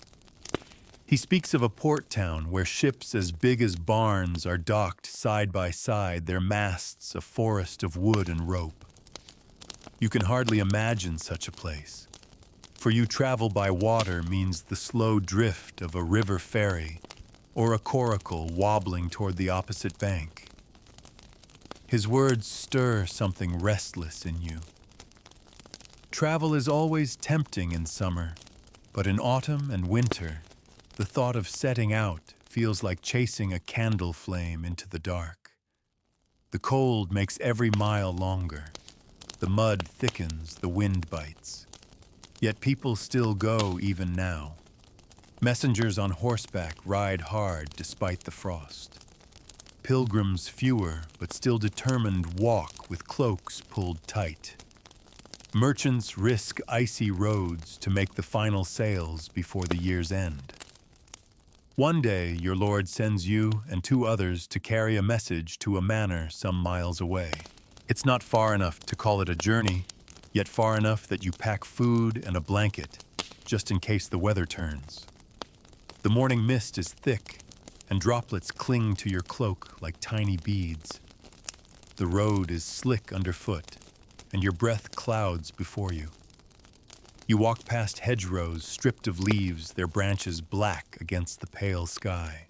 He speaks of a port town where ships as big as barns are docked side by side, their masts a forest of wood and rope. You can hardly imagine such a place. For you, travel by water means the slow drift of a river ferry or a coracle wobbling toward the opposite bank. His words stir something restless in you. Travel is always tempting in summer, but in autumn and winter, the thought of setting out feels like chasing a candle flame into the dark. The cold makes every mile longer. The mud thickens, the wind bites. Yet people still go even now. Messengers on horseback ride hard despite the frost. Pilgrims fewer, but still determined, walk with cloaks pulled tight. Merchants risk icy roads to make the final sales before the year's end. One day, your Lord sends you and 2 others to carry a message to a manor some miles away. It's not far enough to call it a journey, yet far enough that you pack food and a blanket, just in case the weather turns. The morning mist is thick, and droplets cling to your cloak like tiny beads. The road is slick underfoot, and your breath clouds before you. You walk past hedgerows stripped of leaves, their branches black against the pale sky.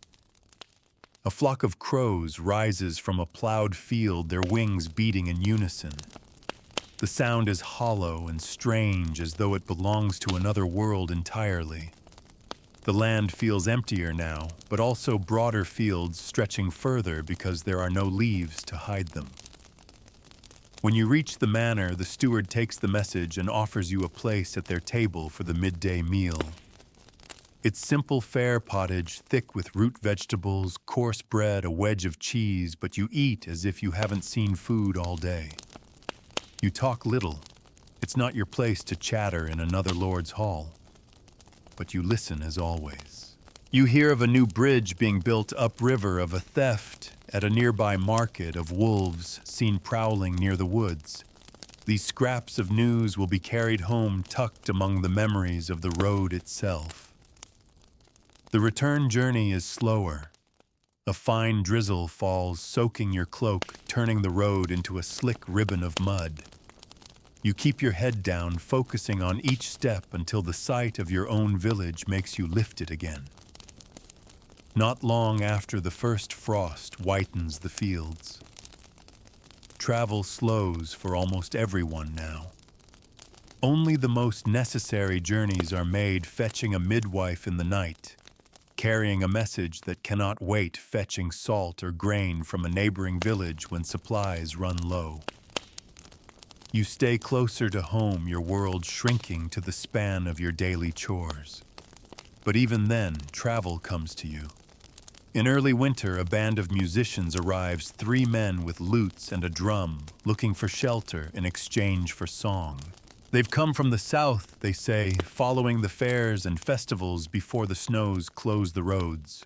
A flock of crows rises from a plowed field, their wings beating in unison. The sound is hollow and strange, as though it belongs to another world entirely. The land feels emptier now, but also broader fields stretching further because there are no leaves to hide them. When you reach the manor, the steward takes the message and offers you a place at their table for the midday meal. It's simple fare pottage, thick with root vegetables, coarse bread, a wedge of cheese, but you eat as if you haven't seen food all day. You talk little. It's not your place to chatter in another lord's hall. But you listen as always. You hear of a new bridge being built upriver, of a theft at a nearby market, of wolves seen prowling near the woods. These scraps of news will be carried home tucked among the memories of the road itself. The return journey is slower. A fine drizzle falls, soaking your cloak, turning the road into a slick ribbon of mud. You keep your head down, focusing on each step until the sight of your own village makes you lift it again. Not long after the first frost whitens the fields. Travel slows for almost everyone now. Only the most necessary journeys are made, fetching a midwife in the night, carrying a message that cannot wait, fetching salt or grain from a neighboring village when supplies run low. You stay closer to home, your world shrinking to the span of your daily chores. But even then, travel comes to you. In early winter, a band of musicians arrives, 3 men with lutes and a drum, looking for shelter in exchange for song. They've come from the south, they say, following the fairs and festivals before the snows close the roads.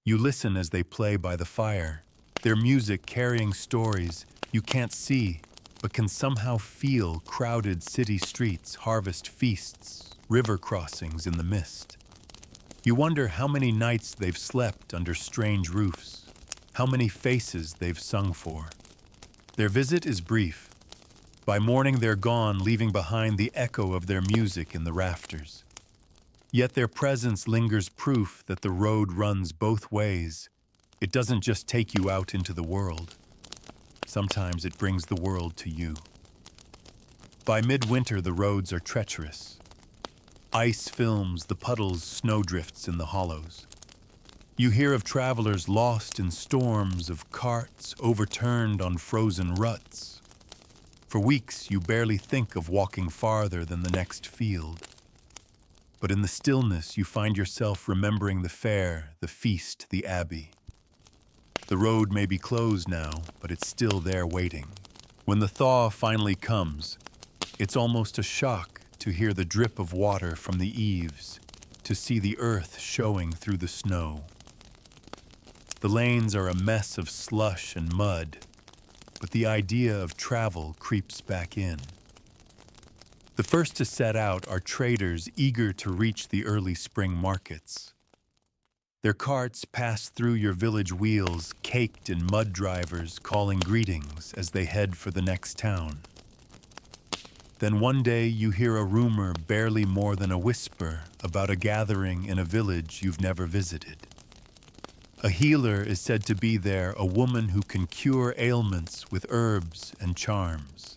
You listen as they play by the fire, their music carrying stories you can't see, but can somehow feel: crowded city streets, harvest feasts, river crossings in the mist. You wonder how many nights they've slept under strange roofs, how many faces they've sung for. Their visit is brief. By morning they're gone, leaving behind the echo of their music in the rafters. Yet their presence lingers, proof that the road runs both ways. It doesn't just take you out into the world. Sometimes it brings the world to you. By midwinter, the roads are treacherous. Ice films the puddles, snowdrifts in the hollows. You hear of travelers lost in storms, of carts overturned on frozen ruts. For weeks, you barely think of walking farther than the next field. But in the stillness, you find yourself remembering the fair, the feast, the abbey. The road may be closed now, but it's still there waiting. When the thaw finally comes, it's almost a shock to hear the drip of water from the eaves, to see the earth showing through the snow. The lanes are a mess of slush and mud, but the idea of travel creeps back in. The first to set out are traders eager to reach the early spring markets. Their carts pass through your village wheels, caked in mud drivers calling greetings as they head for the next town. Then one day you hear a rumor, barely more than a whisper, about a gathering in a village you've never visited. A healer is said to be there, a woman who can cure ailments with herbs and charms.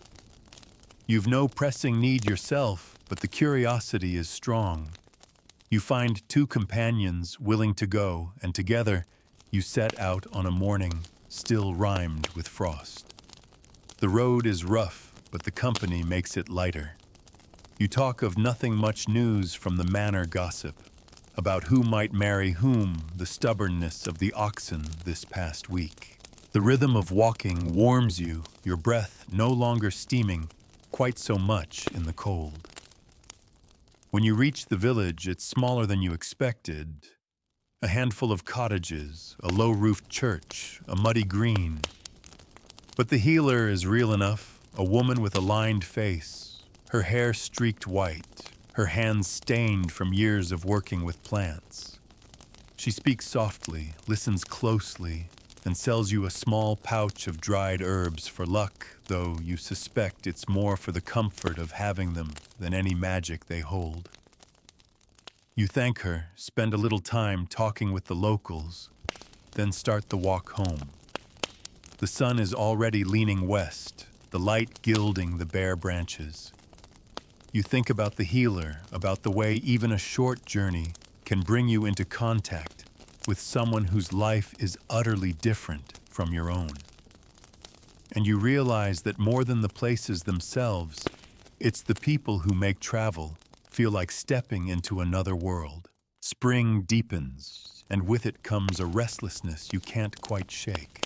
You've no pressing need yourself, but the curiosity is strong. You find two companions willing to go, and together you set out on a morning still rimed with frost. The road is rough, but the company makes it lighter. You talk of nothing much news from the manor gossip, about who might marry whom, the stubbornness of the oxen this past week. The rhythm of walking warms you, your breath no longer steaming quite so much in the cold. When you reach the village, it's smaller than you expected. A handful of cottages, a low-roofed church, a muddy green. But the healer is real enough, a woman with a lined face, her hair streaked white, her hands stained from years of working with plants. She speaks softly, listens closely, and sells you a small pouch of dried herbs for luck, though you suspect it's more for the comfort of having them than any magic they hold. You thank her, spend a little time talking with the locals, then start the walk home. The sun is already leaning west, the light gilding the bare branches. You think about the healer, about the way even a short journey can bring you into contact with someone whose life is utterly different from your own. And you realize that more than the places themselves, it's the people who make travel feel like stepping into another world. Spring deepens, and with it comes a restlessness you can't quite shake.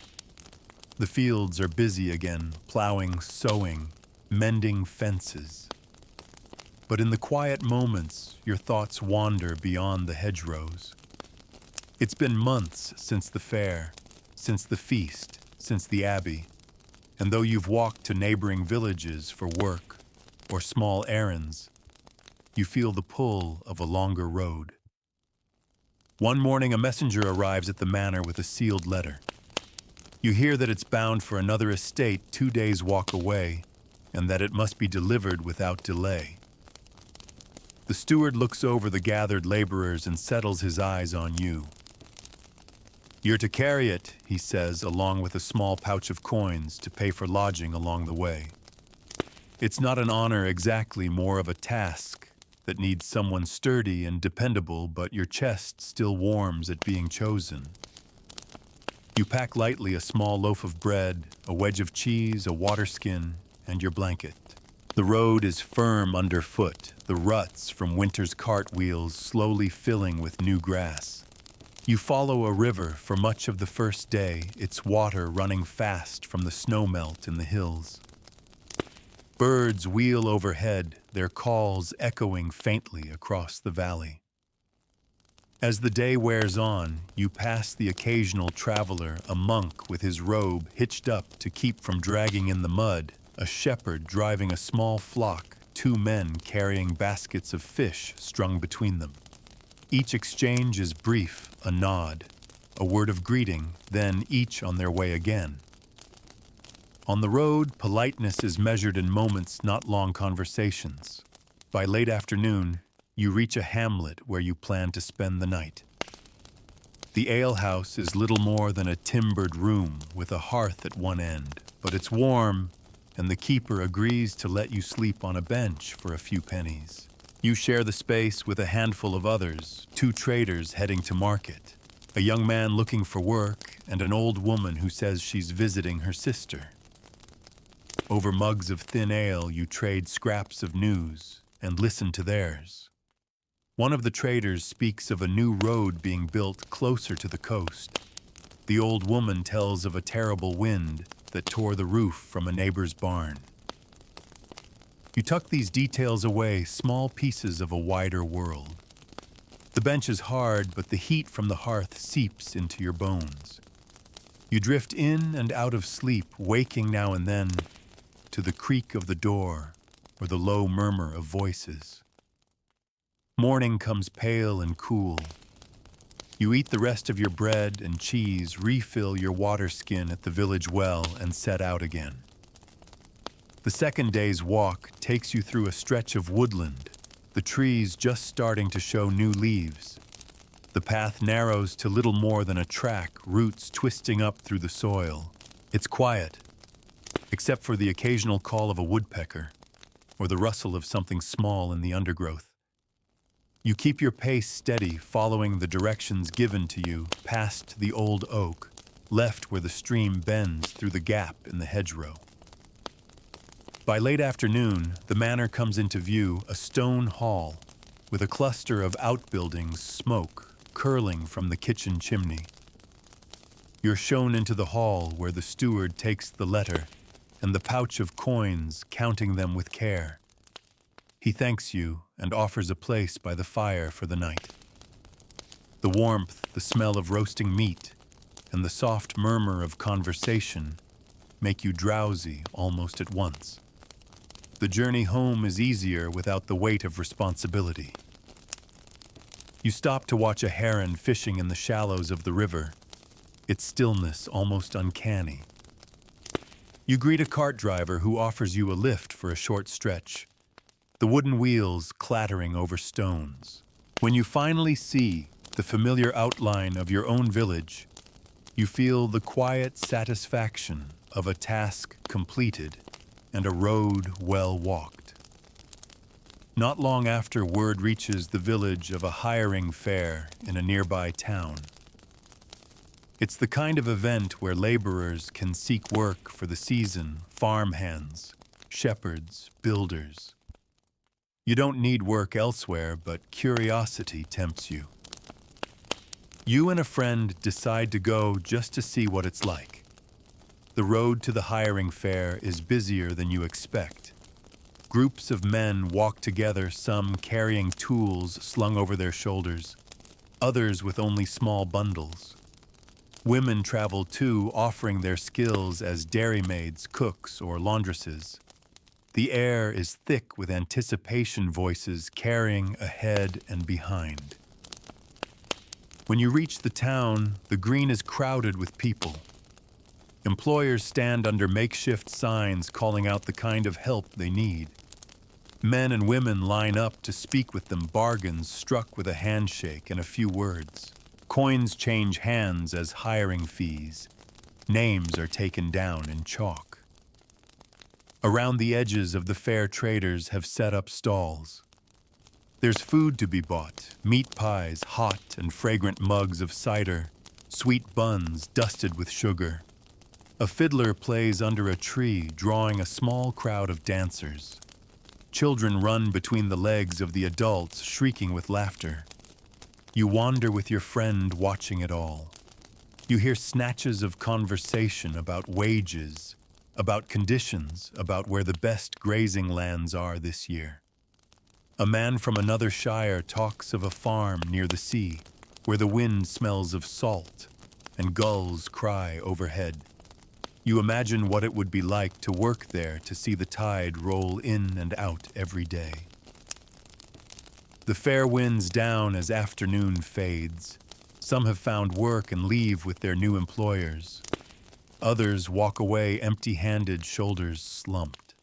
The fields are busy again, plowing, sowing, mending fences. But in the quiet moments, your thoughts wander beyond the hedgerows. It's been months since the fair, since the feast, since the abbey, and though you've walked to neighboring villages for work or small errands, you feel the pull of a longer road. One morning, a messenger arrives at the manor with a sealed letter. You hear that it's bound for another estate 2 days' walk away, and that it must be delivered without delay. The steward looks over the gathered laborers and settles his eyes on you. You're to carry it, he says, along with a small pouch of coins to pay for lodging along the way. It's not an honor exactly, more of a task that needs someone sturdy and dependable, but your chest still warms at being chosen. You pack lightly a small loaf of bread, a wedge of cheese, a water skin, and your blanket. The road is firm underfoot, the ruts from winter's cartwheels slowly filling with new grass. You follow a river for much of the first day, its water running fast from the snowmelt in the hills. Birds wheel overhead, their calls echoing faintly across the valley. As the day wears on, you pass the occasional traveler, a monk with his robe hitched up to keep from dragging in the mud, a shepherd driving a small flock, 2 men carrying baskets of fish strung between them. Each exchange is brief, a nod, a word of greeting, then each on their way again. On the road, politeness is measured in moments, not long conversations. By late afternoon, you reach a hamlet where you plan to spend the night. The alehouse is little more than a timbered room with a hearth at one end, but it's warm, and the keeper agrees to let you sleep on a bench for a few pennies. You share the space with a handful of others, 2 traders heading to market, a young man looking for work, and an old woman who says she's visiting her sister. Over mugs of thin ale, you trade scraps of news and listen to theirs. One of the traders speaks of a new road being built closer to the coast. The old woman tells of a terrible wind that tore the roof from a neighbor's barn. You tuck these details away, small pieces of a wider world. The bench is hard, but the heat from the hearth seeps into your bones. You drift in and out of sleep, waking now and then to the creak of the door or the low murmur of voices. Morning comes pale and cool. You eat the rest of your bread and cheese, refill your water skin at the village well, and set out again. The second day's walk takes you through a stretch of woodland, the trees just starting to show new leaves. The path narrows to little more than a track, roots twisting up through the soil. It's quiet, except for the occasional call of a woodpecker. or the rustle of something small in the undergrowth. You keep your pace steady, following the directions given to you past the old oak, left where the stream bends through the gap in the hedgerow. By late afternoon, the manor comes into view, a stone hall with a cluster of outbuildings, smoke curling from the kitchen chimney. You're shown into the hall where the steward takes the letter and the pouch of coins, counting them with care. He thanks you and offers a place by the fire for the night. The warmth, the smell of roasting meat, and the soft murmur of conversation make you drowsy almost at once. The journey home is easier without the weight of responsibility. You stop to watch a heron fishing in the shallows of the river, its stillness almost uncanny. You greet a cart driver who offers you a lift for a short stretch, the wooden wheels clattering over stones. When you finally see the familiar outline of your own village, you feel the quiet satisfaction of a task completed and a road well walked. Not long after, word reaches the village of a hiring fair in a nearby town. It's the kind of event where laborers can seek work for the season, farmhands, shepherds, builders. You don't need work elsewhere, but curiosity tempts you. You and a friend decide to go just to see what it's like. The road to the hiring fair is busier than you expect. Groups of men walk together, some carrying tools slung over their shoulders, others with only small bundles. Women travel too, offering their skills as dairymaids, cooks, or laundresses. The air is thick with anticipation, voices carrying ahead and behind. When you reach the town, the green is crowded with people. Employers stand under makeshift signs calling out the kind of help they need. Men and women line up to speak with them, bargains struck with a handshake and a few words. Coins change hands as hiring fees. Names are taken down in chalk. Around the edges of the fair, traders have set up stalls. There's food to be bought, meat pies, hot and fragrant mugs of cider, sweet buns dusted with sugar. A fiddler plays under a tree, drawing a small crowd of dancers. Children run between the legs of the adults, shrieking with laughter. You wander with your friend, watching it all. You hear snatches of conversation about wages, about conditions, about where the best grazing lands are this year. A man from another shire talks of a farm near the sea, where the wind smells of salt and gulls cry overhead. You imagine what it would be like to work there, to see the tide roll in and out every day. The fair winds down as afternoon fades. Some have found work and leave with their new employers. Others walk away empty-handed, shoulders slumped.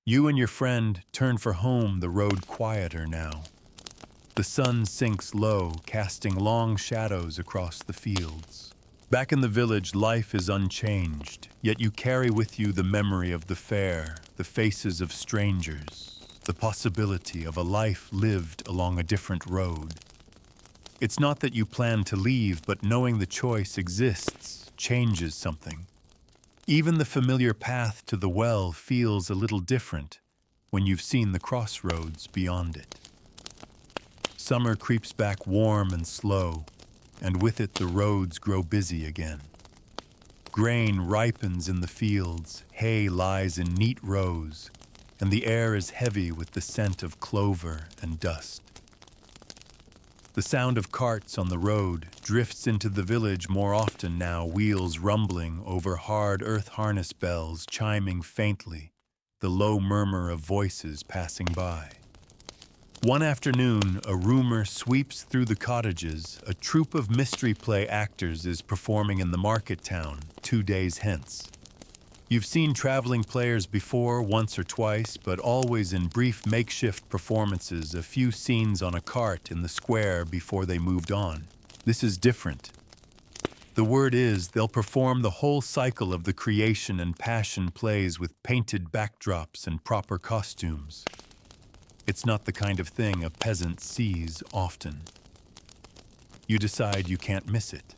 You and your friend turn for home, the road quieter now. The sun sinks low, casting long shadows across the fields. Back in the village, life is unchanged, yet you carry with you the memory of the fair, the faces of strangers, the possibility of a life lived along a different road. It's not that you plan to leave, but knowing the choice exists changes something. Even the familiar path to the well feels a little different when you've seen the crossroads beyond it. Summer creeps back warm and slow, and with it the roads grow busy again. Grain ripens in the fields, hay lies in neat rows, and the air is heavy with the scent of clover and dust. The sound of carts on the road drifts into the village more often now, wheels rumbling over hard earth harness bells chiming faintly, the low murmur of voices passing by. One afternoon, a rumor sweeps through the cottages. A troupe of mystery play actors is performing in the market town 2 days hence. You've seen traveling players before, once or twice, but always in brief makeshift performances, a few scenes on a cart in the square before they moved on. This is different. The word is they'll perform the whole cycle of the creation and passion plays with painted backdrops and proper costumes. It's not the kind of thing a peasant sees often. You decide you can't miss it.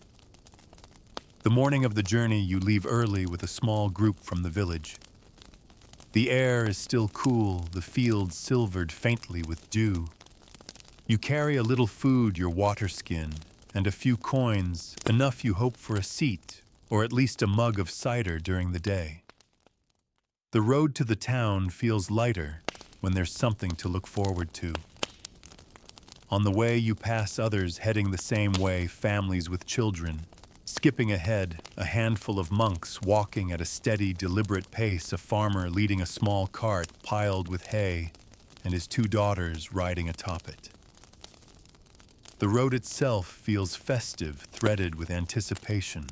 The morning of the journey, you leave early with a small group from the village. The air is still cool, the fields silvered faintly with dew. You carry a little food, your water skin, and a few coins, enough you hope for a seat, or at least a mug of cider during the day. The road to the town feels lighter when there's something to look forward to. On the way, you pass others heading the same way, families with children. Skipping ahead, a handful of monks walking at a steady, deliberate pace, a farmer leading a small cart piled with hay, and his two daughters riding atop it. The road itself feels festive, threaded with anticipation.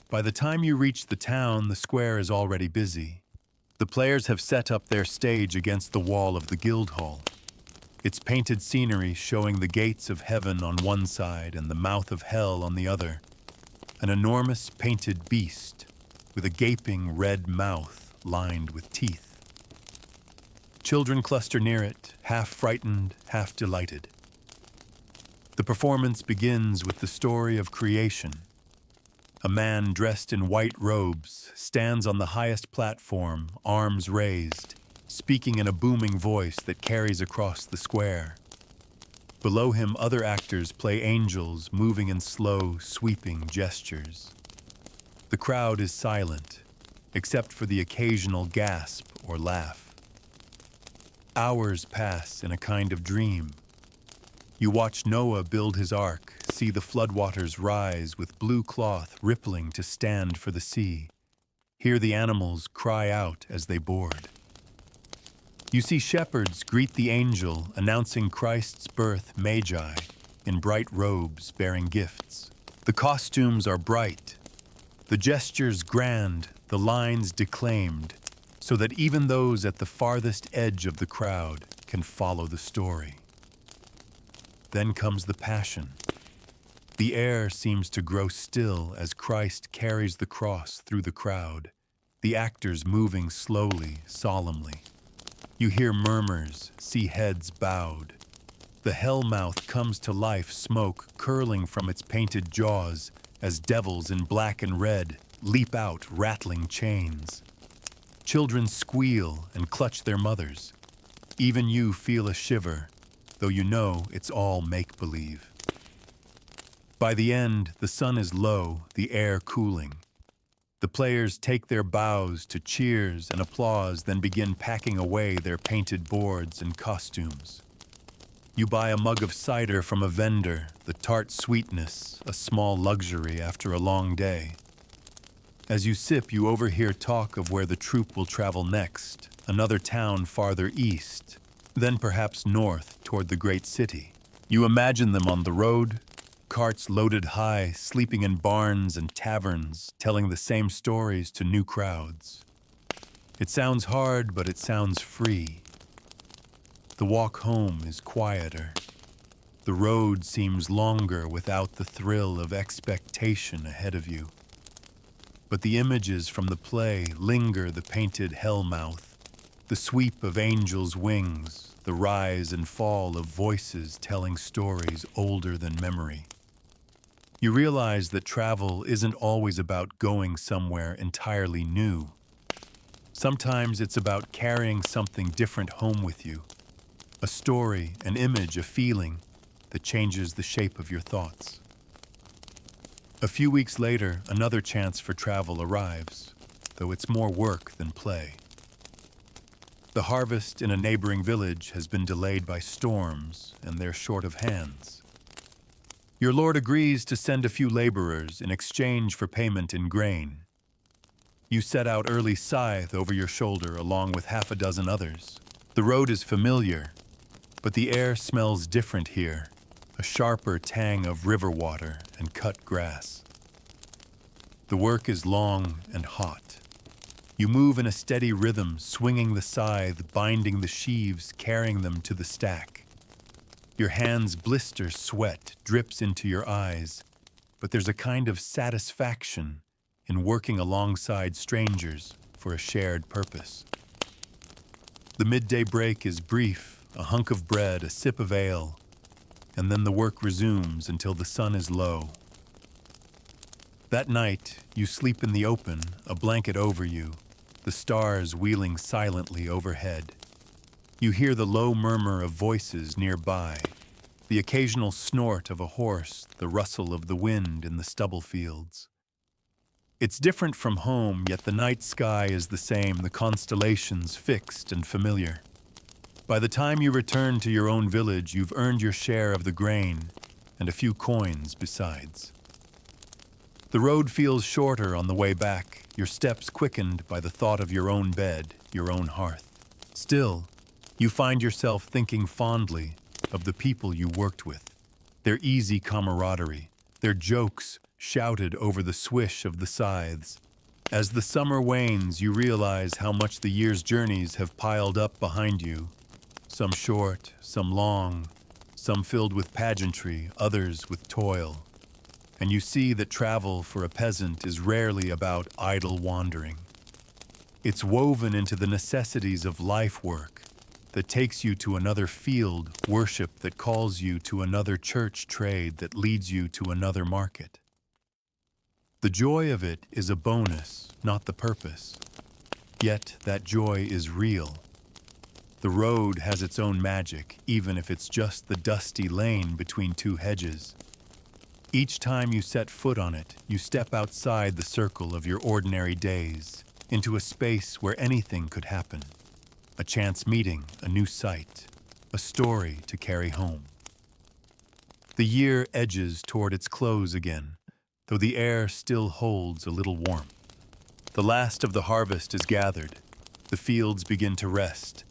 By the time you reach the town, the square is already busy. The players have set up their stage against the wall of the guild hall. Its painted scenery showing the gates of heaven on one side and the mouth of hell on the other. An enormous painted beast with a gaping red mouth lined with teeth. Children cluster near it, half frightened, half delighted. The performance begins with the story of creation. A man dressed in white robes stands on the highest platform, arms raised, speaking in a booming voice that carries across the square. Below him, other actors play angels, moving in slow, sweeping gestures. The crowd is silent, except for the occasional gasp or laugh. Hours pass in a kind of dream. You watch Noah build his ark, see the floodwaters rise with blue cloth rippling to stand for the sea. Hear the animals cry out as they board. You see shepherds greet the angel announcing Christ's birth, magi, in bright robes bearing gifts. The costumes are bright, the gestures grand, the lines declaimed, so that even those at the farthest edge of the crowd can follow the story. Then comes the Passion. The air seems to grow still as Christ carries the cross through the crowd, the actors moving slowly, solemnly. You hear murmurs, see heads bowed. The hell mouth comes to life, smoke curling from its painted jaws as devils in black and red leap out, rattling chains. Children squeal and clutch their mothers. Even you feel a shiver, though you know it's all make-believe. By the end, the sun is low, the air cooling. The players take their bows to cheers and applause, then begin packing away their painted boards and costumes. You buy a mug of cider from a vendor, the tart sweetness, a small luxury after a long day. As you sip, you overhear talk of where the troupe will travel next, another town farther east, then perhaps north toward the great city. You imagine them on the road, carts loaded high, sleeping in barns and taverns, telling the same stories to new crowds. It sounds hard, but it sounds free. The walk home is quieter. The road seems longer without the thrill of expectation ahead of you. But the images from the play linger, the painted hell mouth, the sweep of angels' wings, the rise and fall of voices telling stories older than memory. You realize that travel isn't always about going somewhere entirely new. Sometimes it's about carrying something different home with you, a story, an image, a feeling that changes the shape of your thoughts. A few weeks later, another chance for travel arrives, though it's more work than play. The harvest in a neighboring village has been delayed by storms, and they're short of hands. Your lord agrees to send a few laborers in exchange for payment in grain. You set out early scythe over your shoulder along with half a dozen others. The road is familiar, but the air smells different here, a sharper tang of river water and cut grass. The work is long and hot. You move in a steady rhythm, swinging the scythe, binding the sheaves, carrying them to the stack. Your hands blister, sweat drips into your eyes. but there's a kind of satisfaction in working alongside strangers for a shared purpose. The midday break is brief, a hunk of bread, a sip of ale, and then the work resumes until the sun is low. That night, you sleep in the open, a blanket over you, the stars wheeling silently overhead. You hear the low murmur of voices nearby, the occasional snort of a horse, the rustle of the wind in the stubble fields. It's different from home, yet the night sky is the same, the constellations fixed and familiar. By the time you return to your own village, you've earned your share of the grain and a few coins besides. The road feels shorter on the way back, your steps quickened by the thought of your own bed, your own hearth. Still, you find yourself thinking fondly of the people you worked with, their easy camaraderie, their jokes shouted over the swish of the scythes. As the summer wanes, you realize how much the year's journeys have piled up behind you, some short, some long, some filled with pageantry, others with toil. And you see that travel for a peasant is rarely about idle wandering. It's woven into the necessities of life work that takes you to another field, worship that calls you to another church, trade that leads you to another market. The joy of it is a bonus, not the purpose. Yet that joy is real. The road has its own magic, even if it's just the dusty lane between two hedges. Each time you set foot on it, you step outside the circle of your ordinary days, into a space where anything could happen. A chance meeting, a new sight, a story to carry home. The year edges toward its close again, though the air still holds a little warmth. The last of the harvest is gathered, the fields begin to rest,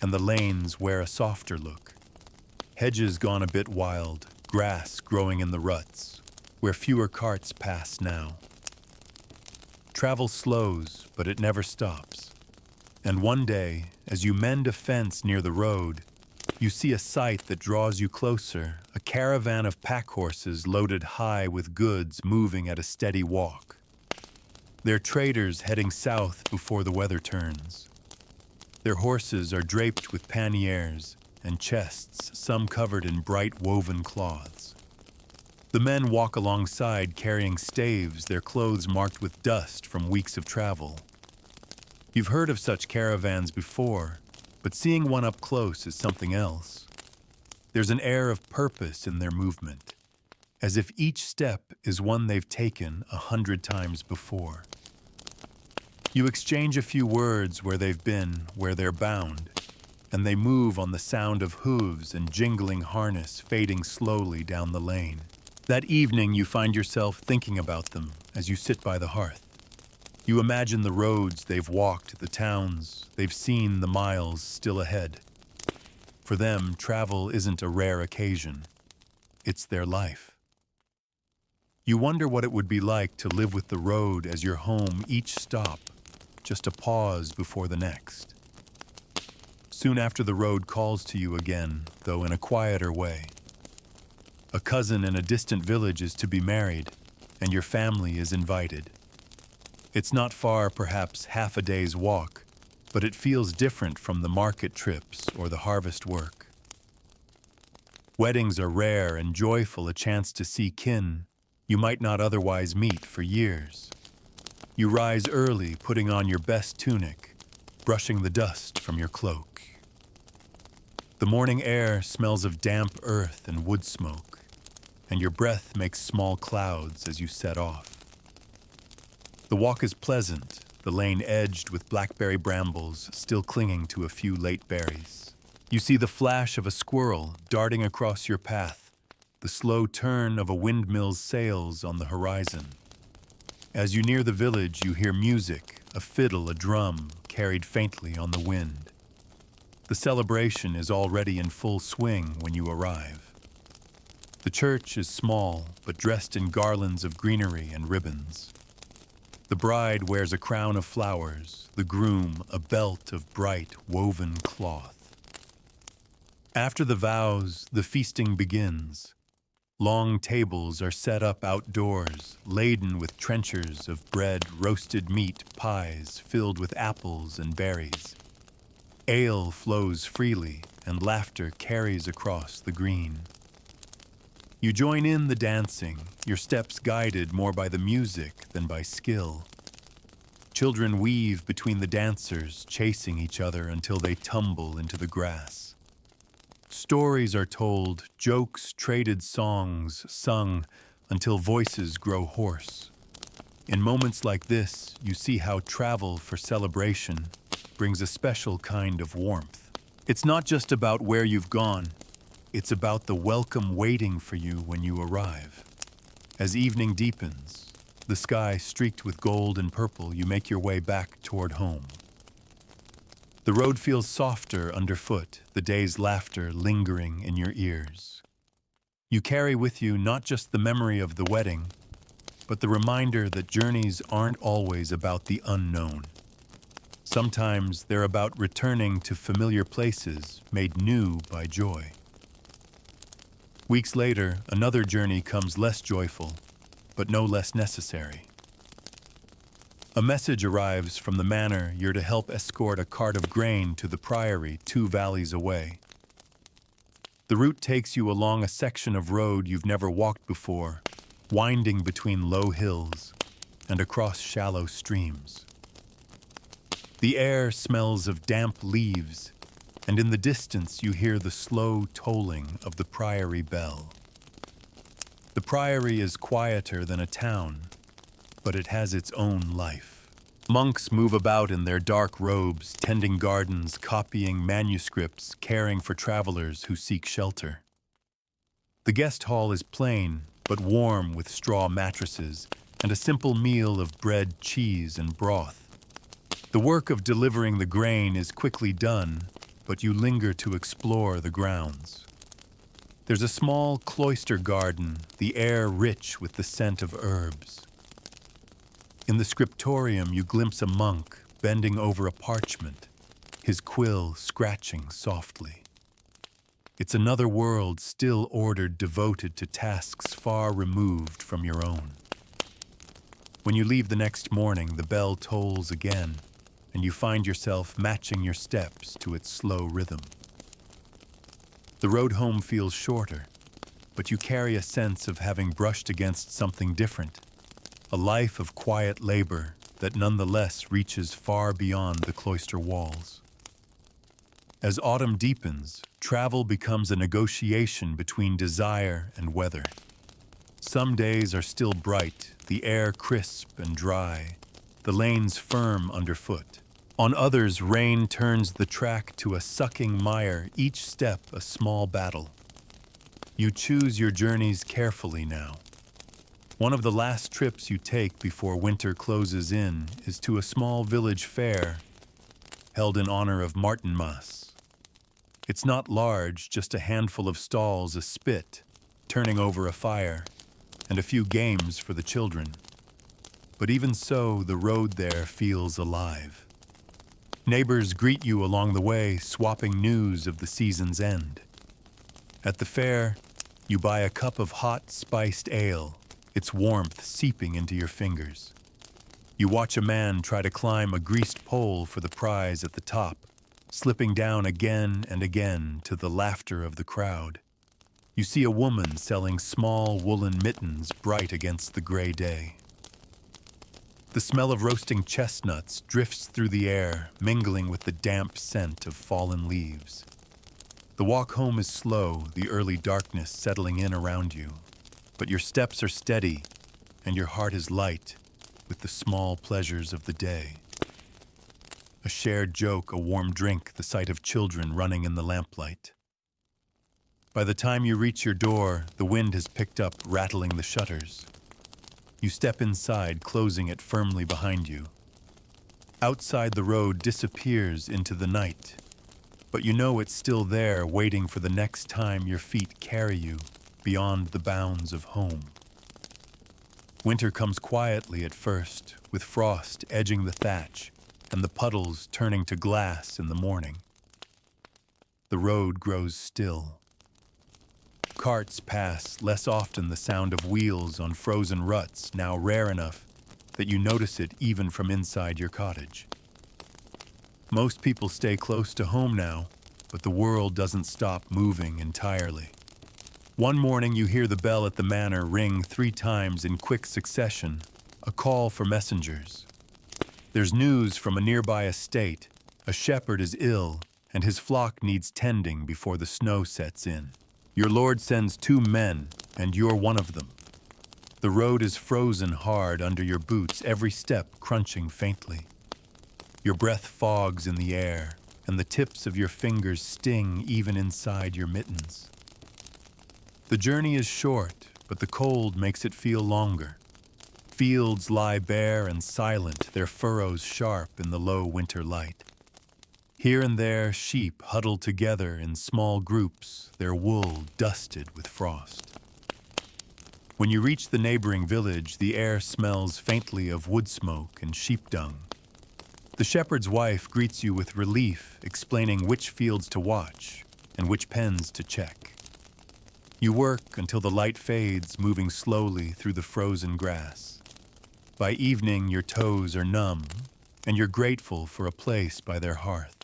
and the lanes wear a softer look. Hedges gone a bit wild, grass growing in the ruts, where fewer carts pass now. Travel slows, but it never stops. And one day, as you mend a fence near the road, you see a sight that draws you closer, a caravan of pack horses loaded high with goods moving at a steady walk. They're traders heading south before the weather turns. Their horses are draped with panniers and chests, some covered in bright woven cloths. The men walk alongside carrying staves, their clothes marked with dust from weeks of travel. You've heard of such caravans before, but seeing one up close is something else. There's an air of purpose in their movement, as if each step is one they've taken 100 times before. You exchange a few words where they've been, where they're bound, and they move on the sound of hooves and jingling harness fading slowly down the lane. That evening you find yourself thinking about them as you sit by the hearth. You imagine the roads they've walked, the towns they've seen, the miles still ahead. For them, travel isn't a rare occasion. It's their life. You wonder what it would be like to live with the road as your home, each stop, just a pause before the next. Soon after, the road calls to you again, though in a quieter way. A cousin in a distant village is to be married, and your family is invited. It's not far, perhaps half a day's walk, but it feels different from the market trips or the harvest work. Weddings are rare and joyful, a chance to see kin you might not otherwise meet for years. You rise early, putting on your best tunic, brushing the dust from your cloak. The morning air smells of damp earth and wood smoke, and your breath makes small clouds as you set off. The walk is pleasant, the lane edged with blackberry brambles still clinging to a few late berries. You see the flash of a squirrel darting across your path, the slow turn of a windmill's sails on the horizon. As you near the village, you hear music, a fiddle, a drum, carried faintly on the wind. The celebration is already in full swing when you arrive. The church is small, but dressed in garlands of greenery and ribbons. The bride wears a crown of flowers, the groom a belt of bright woven cloth. After the vows, the feasting begins. Long tables are set up outdoors, laden with trenchers of bread, roasted meat, pies filled with apples and berries. Ale flows freely, and laughter carries across the green. You join in the dancing, your steps guided more by the music than by skill. Children weave between the dancers, chasing each other until they tumble into the grass. Stories are told, jokes traded, songs sung until voices grow hoarse. In moments like this, you see how travel for celebration brings a special kind of warmth. It's not just about where you've gone, it's about the welcome waiting for you when you arrive. As evening deepens, the sky streaked with gold and purple, you make your way back toward home. The road feels softer underfoot, the day's laughter lingering in your ears. You carry with you not just the memory of the wedding, but the reminder that journeys aren't always about the unknown. Sometimes they're about returning to familiar places made new by joy. Weeks later, another journey comes less joyful, but no less necessary. A message arrives from the manor you're to help escort a cart of grain to the priory 2 valleys away. The route takes you along a section of road you've never walked before, winding between low hills and across shallow streams. The air smells of damp leaves, and in the distance you hear the slow tolling of the priory bell. The priory is quieter than a town, but it has its own life. Monks move about in their dark robes, tending gardens, copying manuscripts, caring for travelers who seek shelter. The guest hall is plain, but warm with straw mattresses and a simple meal of bread, cheese, and broth. The work of delivering the grain is quickly done, but you linger to explore the grounds. There's a small cloister garden, the air rich with the scent of herbs. In the scriptorium, you glimpse a monk bending over a parchment, his quill scratching softly. It's another world still ordered, devoted to tasks far removed from your own. When you leave the next morning, the bell tolls again, and you find yourself matching your steps to its slow rhythm. The road home feels shorter, but you carry a sense of having brushed against something different, a life of quiet labor that nonetheless reaches far beyond the cloister walls. As autumn deepens, travel becomes a negotiation between desire and weather. Some days are still bright, the air crisp and dry, the lanes firm underfoot. On others, rain turns the track to a sucking mire, each step a small battle. You choose your journeys carefully now. One of the last trips you take before winter closes in is to a small village fair held in honor of Martinmas. It's not large, just a handful of stalls, a spit, turning over a fire, and a few games for the children. But even so, the road there feels alive. Neighbors greet you along the way, swapping news of the season's end. At the fair, you buy a cup of hot, spiced ale, its warmth seeping into your fingers. You watch a man try to climb a greased pole for the prize at the top, slipping down again and again to the laughter of the crowd. You see a woman selling small woolen mittens bright against the gray day. The smell of roasting chestnuts drifts through the air, mingling with the damp scent of fallen leaves. The walk home is slow, the early darkness settling in around you, but your steps are steady and your heart is light with the small pleasures of the day. A shared joke, a warm drink, the sight of children running in the lamplight. By the time you reach your door, the wind has picked up, rattling the shutters. You step inside, closing it firmly behind you. Outside, the road disappears into the night, but you know it's still there, waiting for the next time your feet carry you beyond the bounds of home. Winter comes quietly at first, with frost edging the thatch and the puddles turning to glass in the morning. The road grows still. Carts pass, less often the sound of wheels on frozen ruts, now rare enough that you notice it even from inside your cottage. Most people stay close to home now, but the world doesn't stop moving entirely. One morning you hear the bell at the manor ring 3 times in quick succession, a call for messengers. There's news from a nearby estate. A shepherd is ill, and his flock needs tending before the snow sets in. Your lord sends 2 men, and you're one of them. The road is frozen hard under your boots, every step crunching faintly. Your breath fogs in the air, and the tips of your fingers sting even inside your mittens. The journey is short, but the cold makes it feel longer. Fields lie bare and silent, their furrows sharp in the low winter light. Here and there, sheep huddle together in small groups, their wool dusted with frost. When you reach the neighboring village, the air smells faintly of wood smoke and sheep dung. The shepherd's wife greets you with relief, explaining which fields to watch and which pens to check. You work until the light fades, moving slowly through the frozen grass. By evening, your toes are numb, and you're grateful for a place by their hearth.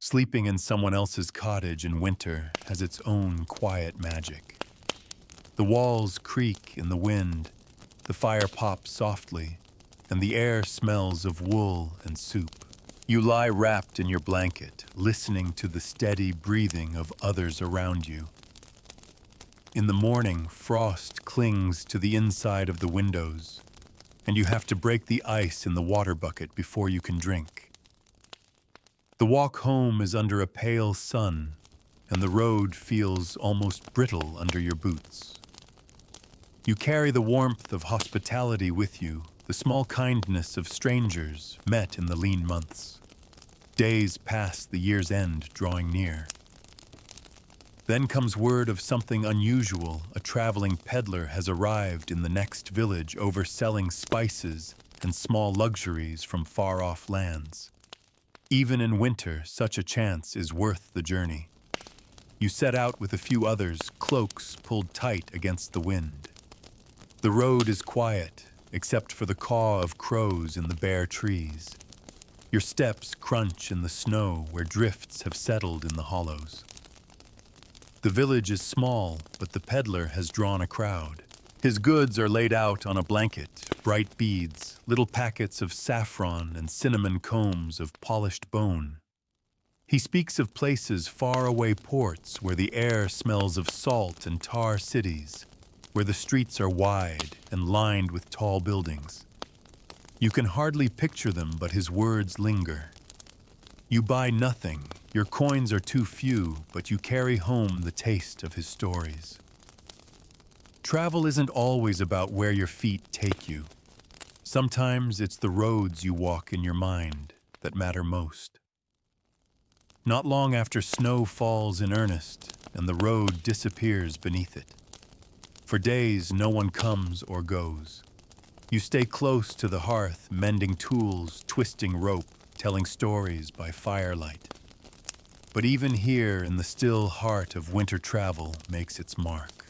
Sleeping in someone else's cottage in winter has its own quiet magic. The walls creak in the wind, the fire pops softly, and the air smells of wool and soup. You lie wrapped in your blanket, listening to the steady breathing of others around you. In the morning, frost clings to the inside of the windows, and you have to break the ice in the water bucket before you can drink. The walk home is under a pale sun, and the road feels almost brittle under your boots. You carry the warmth of hospitality with you, the small kindness of strangers met in the lean months. Days pass the year's end drawing near. Then comes word of something unusual. A traveling peddler has arrived in the next village, overselling spices and small luxuries from far-off lands. Even in winter, such a chance is worth the journey. You set out with a few others, cloaks pulled tight against the wind. The road is quiet, except for the caw of crows in the bare trees. Your steps crunch in the snow where drifts have settled in the hollows. The village is small, but the peddler has drawn a crowd. His goods are laid out on a blanket, bright beads, little packets of saffron and cinnamon combs of polished bone. He speaks of places far away ports where the air smells of salt and tar cities, where the streets are wide and lined with tall buildings. You can hardly picture them, but his words linger. You buy nothing, your coins are too few, but you carry home the taste of his stories. Travel isn't always about where your feet take you. Sometimes it's the roads you walk in your mind that matter most. Not long after snow falls in earnest and the road disappears beneath it. For days, no one comes or goes. You stay close to the hearth, mending tools, twisting rope, telling stories by firelight. But even here, in the still heart of winter travel, makes its mark.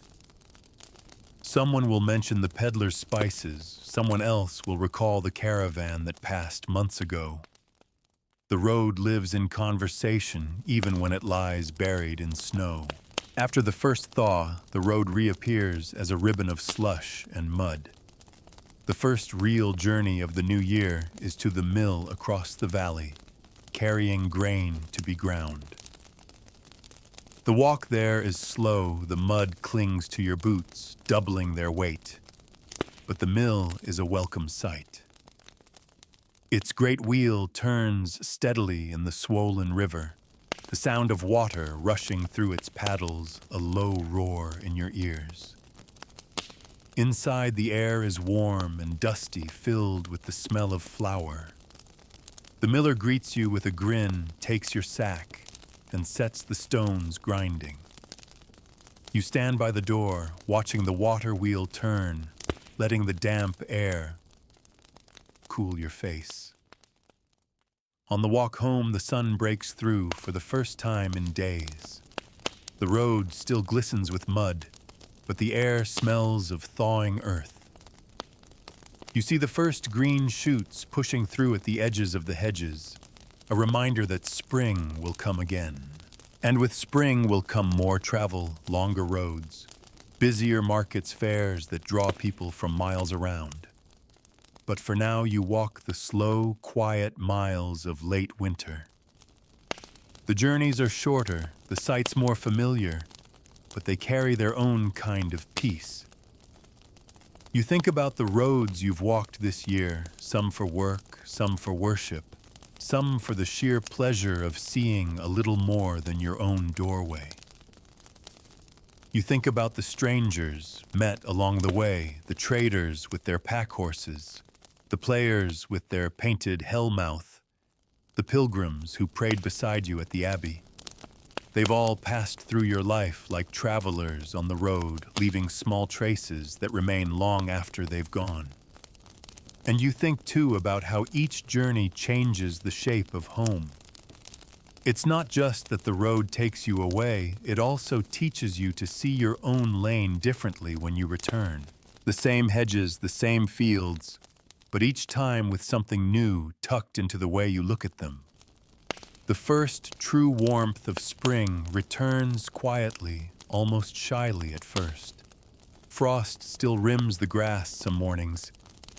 Someone will mention the peddler's spices, someone else will recall the caravan that passed months ago. The road lives in conversation, even when it lies buried in snow. After the first thaw, the road reappears as a ribbon of slush and mud. The first real journey of the new year is to the mill across the valley, carrying grain to be ground. The walk there is slow, the mud clings to your boots, doubling their weight. But the mill is a welcome sight. Its great wheel turns steadily in the swollen river, the sound of water rushing through its paddles, a low roar in your ears. Inside, the air is warm and dusty, filled with the smell of flour. The miller greets you with a grin, takes your sack, and sets the stones grinding. You stand by the door, watching the water wheel turn, letting the damp air cool your face. On the walk home, the sun breaks through for the first time in days. The road still glistens with mud, but the air smells of thawing earth. You see the first green shoots pushing through at the edges of the hedges, a reminder that spring will come again. And with spring will come more travel, longer roads, busier markets, fairs that draw people from miles around. But for now you walk the slow, quiet miles of late winter. The journeys are shorter, the sights more familiar, but they carry their own kind of peace. You think about the roads you've walked this year, some for work, some for worship, some for the sheer pleasure of seeing a little more than your own doorway. You think about the strangers met along the way, the traders with their pack horses, the players with their painted hellmouth, the pilgrims who prayed beside you at the abbey. They've all passed through your life like travelers on the road, leaving small traces that remain long after they've gone. And you think too about how each journey changes the shape of home. It's not just that the road takes you away, it also teaches you to see your own lane differently when you return. The same hedges, the same fields, but each time with something new tucked into the way you look at them. The first true warmth of spring returns quietly, almost shyly at first. Frost still rims the grass some mornings,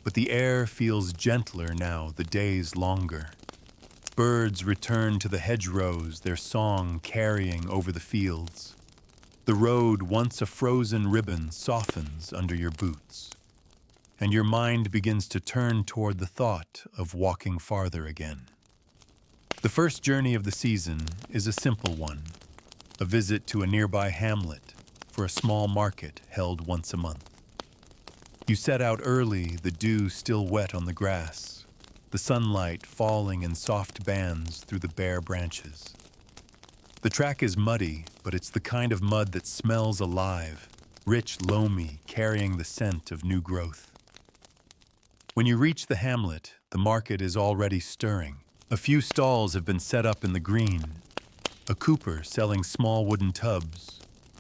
but the air feels gentler now, the days longer. Birds return to the hedgerows, their song carrying over the fields. The road, once a frozen ribbon, softens under your boots, and your mind begins to turn toward the thought of walking farther again. The first journey of the season is a simple one, a visit to a nearby hamlet for a small market held once a month. You set out early, the dew still wet on the grass, the sunlight falling in soft bands through the bare branches. The track is muddy, but it's the kind of mud that smells alive, rich, loamy, carrying the scent of new growth. When you reach the hamlet, the market is already stirring. A few stalls have been set up in the green. A cooper selling small wooden tubs,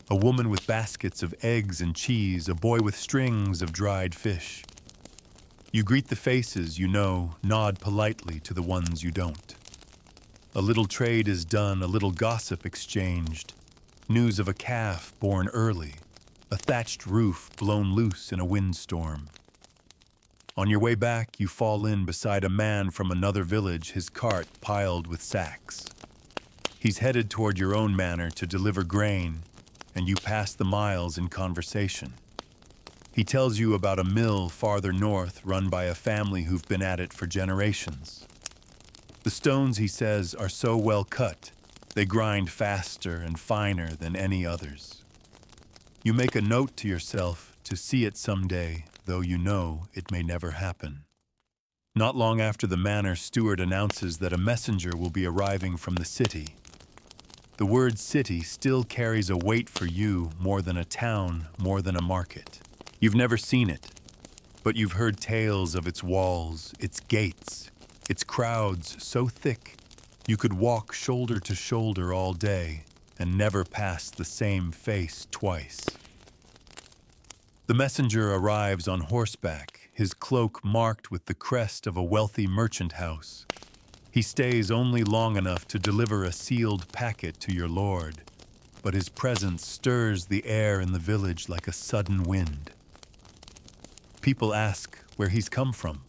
a woman with baskets of eggs and cheese, a boy with strings of dried fish. You greet the faces you know, nod politely to the ones you don't. A little trade is done, a little gossip exchanged. News of a calf born early, a thatched roof blown loose in a windstorm. On your way back, you fall in beside a man from another village, his cart piled with sacks. He's headed toward your own manor to deliver grain, and you pass the miles in conversation. He tells you about a mill farther north run by a family who've been at it for generations. The stones, he says, are so well cut, they grind faster and finer than any others. You make a note to yourself to see it someday, though you know it may never happen. Not long after the manor steward announces that a messenger will be arriving from the city. The word city still carries a weight for you, more than a town, more than a market. You've never seen it, but you've heard tales of its walls, its gates, its crowds so thick you could walk shoulder to shoulder all day and never pass the same face twice. The messenger arrives on horseback, his cloak marked with the crest of a wealthy merchant house. He stays only long enough to deliver a sealed packet to your lord, but his presence stirs the air in the village like a sudden wind. People ask where he's come from,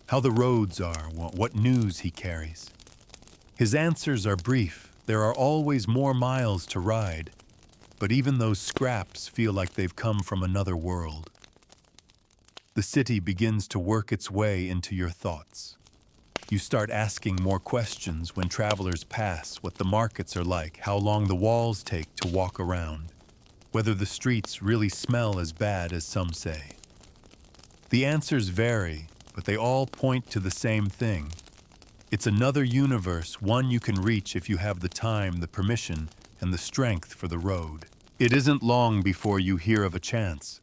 how the roads are, what news he carries. His answers are brief. There are always more miles to ride, but even those scraps feel like they've come from another world. The city begins to work its way into your thoughts. You start asking more questions when travelers pass, what the markets are like, how long the walls take to walk around, whether the streets really smell as bad as some say. The answers vary, but they all point to the same thing. It's another universe, one you can reach if you have the time, the permission, and the strength for the road. It isn't long before you hear of a chance.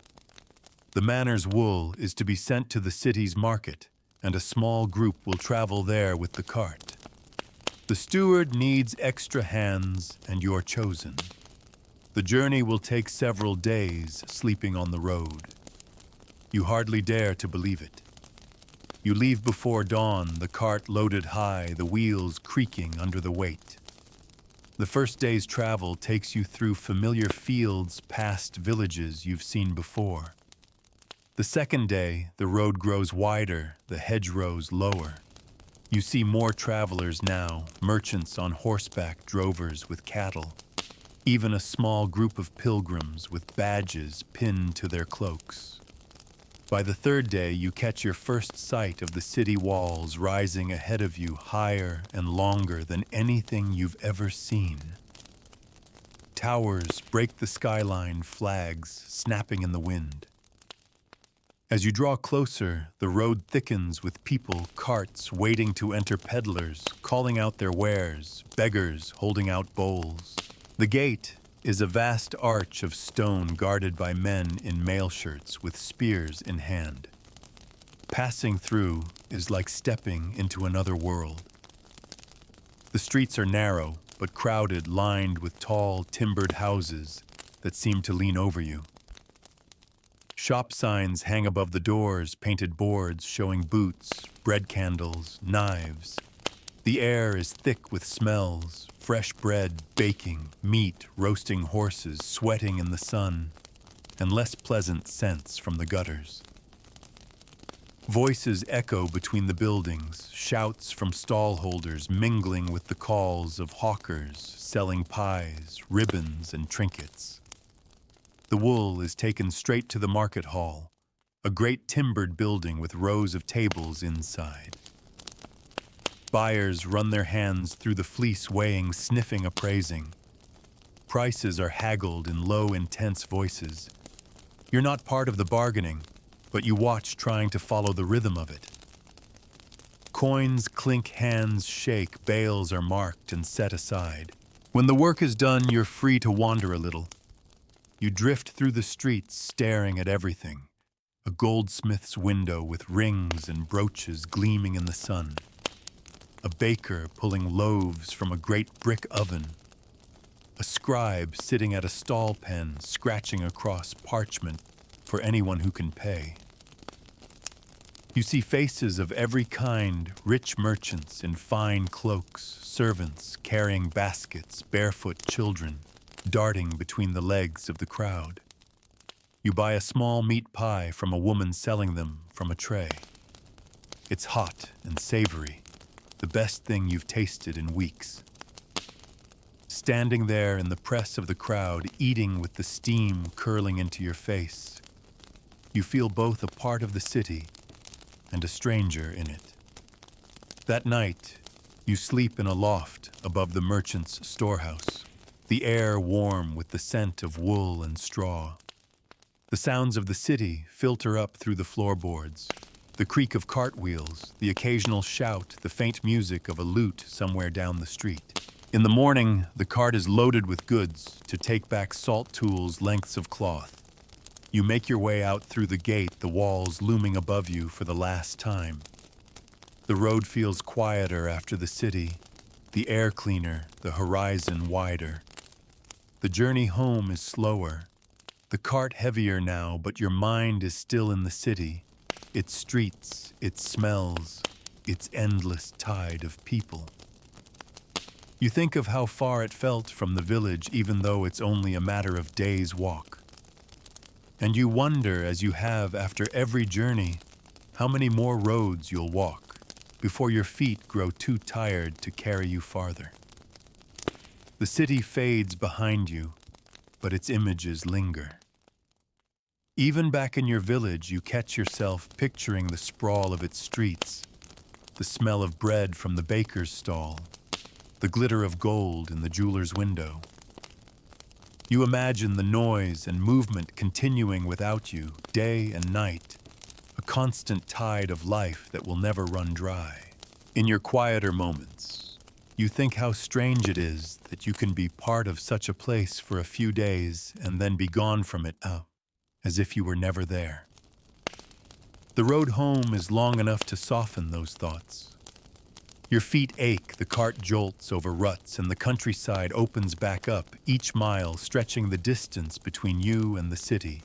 The manor's wool is to be sent to the city's market, and a small group will travel there with the cart. The steward needs extra hands, and you're chosen. The journey will take several days sleeping on the road. You hardly dare to believe it. You leave before dawn, the cart loaded high, the wheels creaking under the weight. The first day's travel takes you through familiar fields past villages you've seen before. The second day, the road grows wider, the hedgerows lower. You see more travelers now, merchants on horseback, drovers with cattle. Even a small group of pilgrims with badges pinned to their cloaks. By the third day, you catch your first sight of the city walls rising ahead of you higher and longer than anything you've ever seen. Towers break the skyline, flags snapping in the wind. As you draw closer, the road thickens with people, carts waiting to enter, peddlers calling out their wares, beggars holding out bowls. The gate is a vast arch of stone guarded by men in mail shirts with spears in hand. Passing through is like stepping into another world. The streets are narrow but crowded, lined with tall, timbered houses that seem to lean over you. Shop signs hang above the doors, painted boards showing boots, bread candles, knives. The air is thick with smells, fresh bread baking, meat roasting, horses sweating in the sun, and less pleasant scents from the gutters. Voices echo between the buildings, shouts from stallholders mingling with the calls of hawkers selling pies, ribbons, and trinkets. The wool is taken straight to the market hall, a great timbered building with rows of tables inside. Buyers run their hands through the fleece, weighing, sniffing, appraising. Prices are haggled in low, intense voices. You're not part of the bargaining, but you watch, trying to follow the rhythm of it. Coins clink, hands shake, bales are marked and set aside. When the work is done, you're free to wander a little. You drift through the streets, staring at everything. A goldsmith's window with rings and brooches gleaming in the sun. A baker pulling loaves from a great brick oven. A scribe sitting at a stall pen, scratching across parchment for anyone who can pay. You see faces of every kind, rich merchants in fine cloaks, servants carrying baskets, barefoot children darting between the legs of the crowd. You buy a small meat pie from a woman selling them from a tray. It's hot and savory, the best thing you've tasted in weeks. Standing there in the press of the crowd, eating with the steam curling into your face, you feel both a part of the city and a stranger in it. That night, you sleep in a loft above the merchant's storehouse, the air warm with the scent of wool and straw. The sounds of the city filter up through the floorboards, the creak of cartwheels, the occasional shout, the faint music of a lute somewhere down the street. In the morning, the cart is loaded with goods to take back salt tools, lengths of cloth. You make your way out through the gate, the walls looming above you for the last time. The road feels quieter after the city, the air cleaner, the horizon wider. The journey home is slower, the cart heavier now, but your mind is still in the city, its streets, its smells, its endless tide of people. You think of how far it felt from the village, even though it's only a matter of days' walk. And you wonder, as you have after every journey, how many more roads you'll walk before your feet grow too tired to carry you farther. The city fades behind you, but its images linger. Even back in your village, you catch yourself picturing the sprawl of its streets, the smell of bread from the baker's stall, the glitter of gold in the jeweler's window. You imagine the noise and movement continuing without you, day and night, a constant tide of life that will never run dry. In your quieter moments, you think how strange it is that you can be part of such a place for a few days and then be gone from it, as if you were never there. The road home is long enough to soften those thoughts. Your feet ache, the cart jolts over ruts, and the countryside opens back up, each mile stretching the distance between you and the city.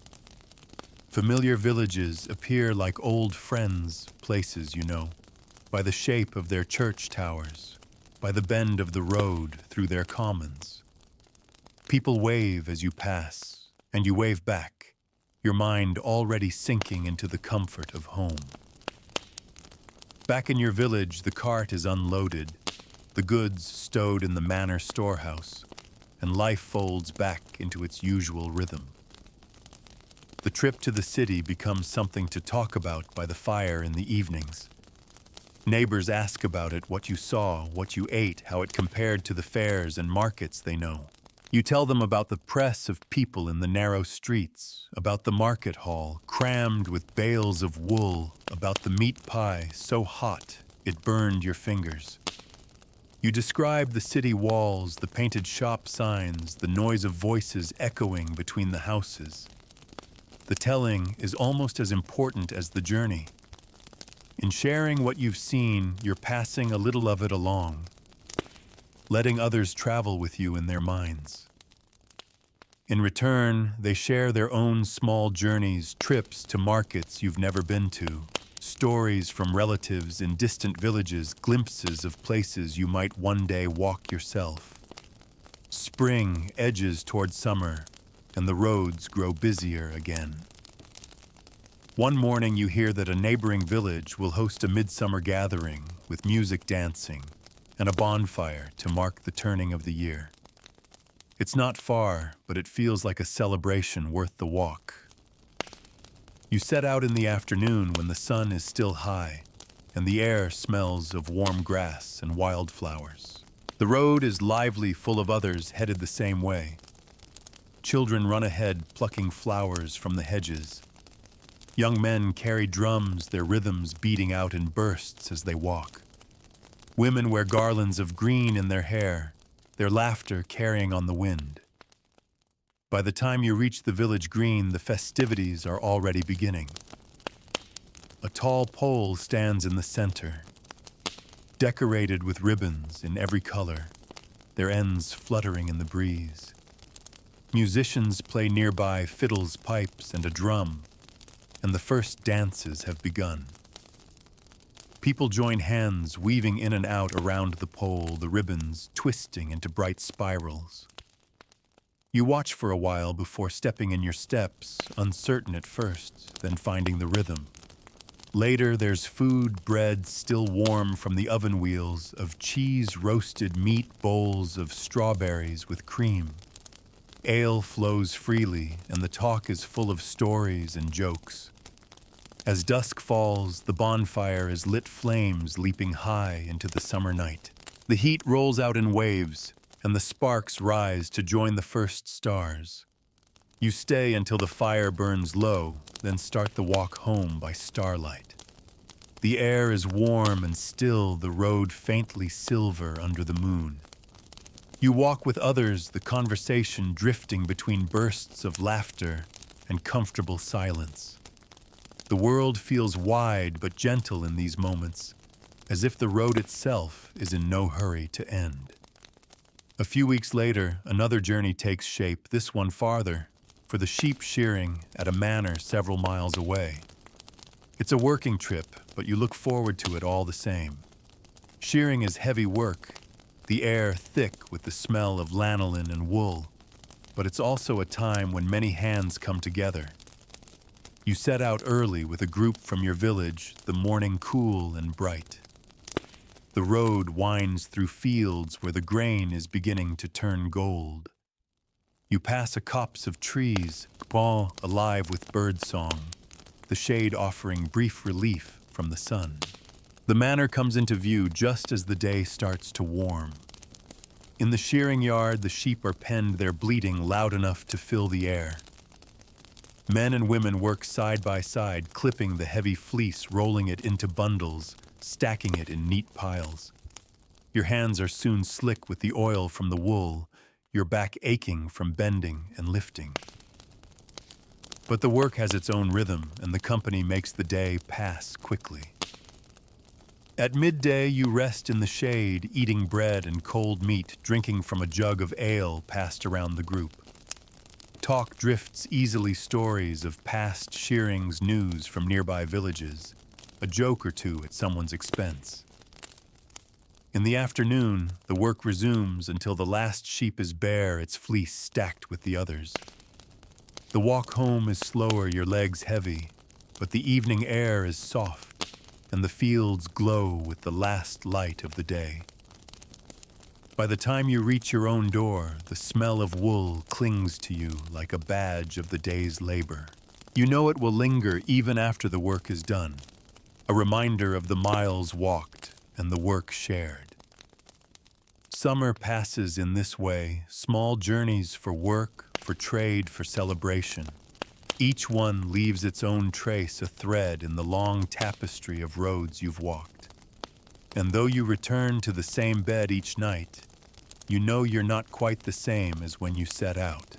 Familiar villages appear like old friends, places you know, by the shape of their church towers, by the bend of the road through their commons. People wave as you pass, and you wave back, your mind already sinking into the comfort of home. Back in your village, the cart is unloaded, the goods stowed in the manor storehouse, and life folds back into its usual rhythm. The trip to the city becomes something to talk about by the fire in the evenings. Neighbors ask about it, what you saw, what you ate, how it compared to the fairs and markets they know. You tell them about the press of people in the narrow streets, about the market hall crammed with bales of wool, about the meat pie so hot it burned your fingers. You describe the city walls, the painted shop signs, the noise of voices echoing between the houses. The telling is almost as important as the journey. In sharing what you've seen, you're passing a little of it along, letting others travel with you in their minds. In return, they share their own small journeys, trips to markets you've never been to, stories from relatives in distant villages, glimpses of places you might one day walk yourself. Spring edges toward summer, and the roads grow busier again. One morning you hear that a neighboring village will host a midsummer gathering with music, dancing, and a bonfire to mark the turning of the year. It's not far, but it feels like a celebration worth the walk. You set out in the afternoon when the sun is still high, and the air smells of warm grass and wildflowers. The road is lively, full of others headed the same way. Children run ahead, plucking flowers from the hedges. Young men carry drums, their rhythms beating out in bursts as they walk. Women wear garlands of green in their hair, their laughter carrying on the wind. By the time you reach the village green, the festivities are already beginning. A tall pole stands in the center, decorated with ribbons in every color, their ends fluttering in the breeze. Musicians play nearby fiddles, pipes, and a drum, and the first dances have begun. People join hands, weaving in and out around the pole, the ribbons twisting into bright spirals. You watch for a while before stepping in your steps, uncertain at first, then finding the rhythm. Later, there's food, bread still warm from the oven wheels, of cheese-roasted meat bowls of strawberries with cream. Ale flows freely, and the talk is full of stories and jokes. As dusk falls, the bonfire is lit flames leaping high into the summer night. The heat rolls out in waves, and the sparks rise to join the first stars. You stay until the fire burns low, then start the walk home by starlight. The air is warm and still, the road faintly silver under the moon. You walk with others, the conversation drifting between bursts of laughter and comfortable silence. The world feels wide but gentle in these moments, as if the road itself is in no hurry to end. A few weeks later, another journey takes shape, this one farther, for the sheep shearing at a manor several miles away. It's a working trip, but you look forward to it all the same. Shearing is heavy work, the air thick with the smell of lanolin and wool, but it's also a time when many hands come together. You set out early with a group from your village, the morning cool and bright. The road winds through fields where the grain is beginning to turn gold. You pass a copse of trees, all alive with birdsong, the shade offering brief relief from the sun. The manor comes into view just as the day starts to warm. In the shearing yard, the sheep are penned, their bleating loud enough to fill the air. Men and women work side by side, clipping the heavy fleece, rolling it into bundles, stacking it in neat piles. Your hands are soon slick with the oil from the wool, your back aching from bending and lifting. But the work has its own rhythm, and the company makes the day pass quickly. At midday, you rest in the shade, eating bread and cold meat, drinking from a jug of ale passed around the group. Talk drifts easily, stories of past shearings, news from nearby villages, a joke or two at someone's expense. In the afternoon, the work resumes until the last sheep is bare, its fleece stacked with the others. The walk home is slower, your legs heavy, but the evening air is soft, and the fields glow with the last light of the day. By the time you reach your own door, the smell of wool clings to you like a badge of the day's labor. You know it will linger even after the work is done, a reminder of the miles walked and the work shared. Summer passes in this way, small journeys for work, for trade, for celebration. Each one leaves its own trace, a thread in the long tapestry of roads you've walked. And though you return to the same bed each night, you know you're not quite the same as when you set out.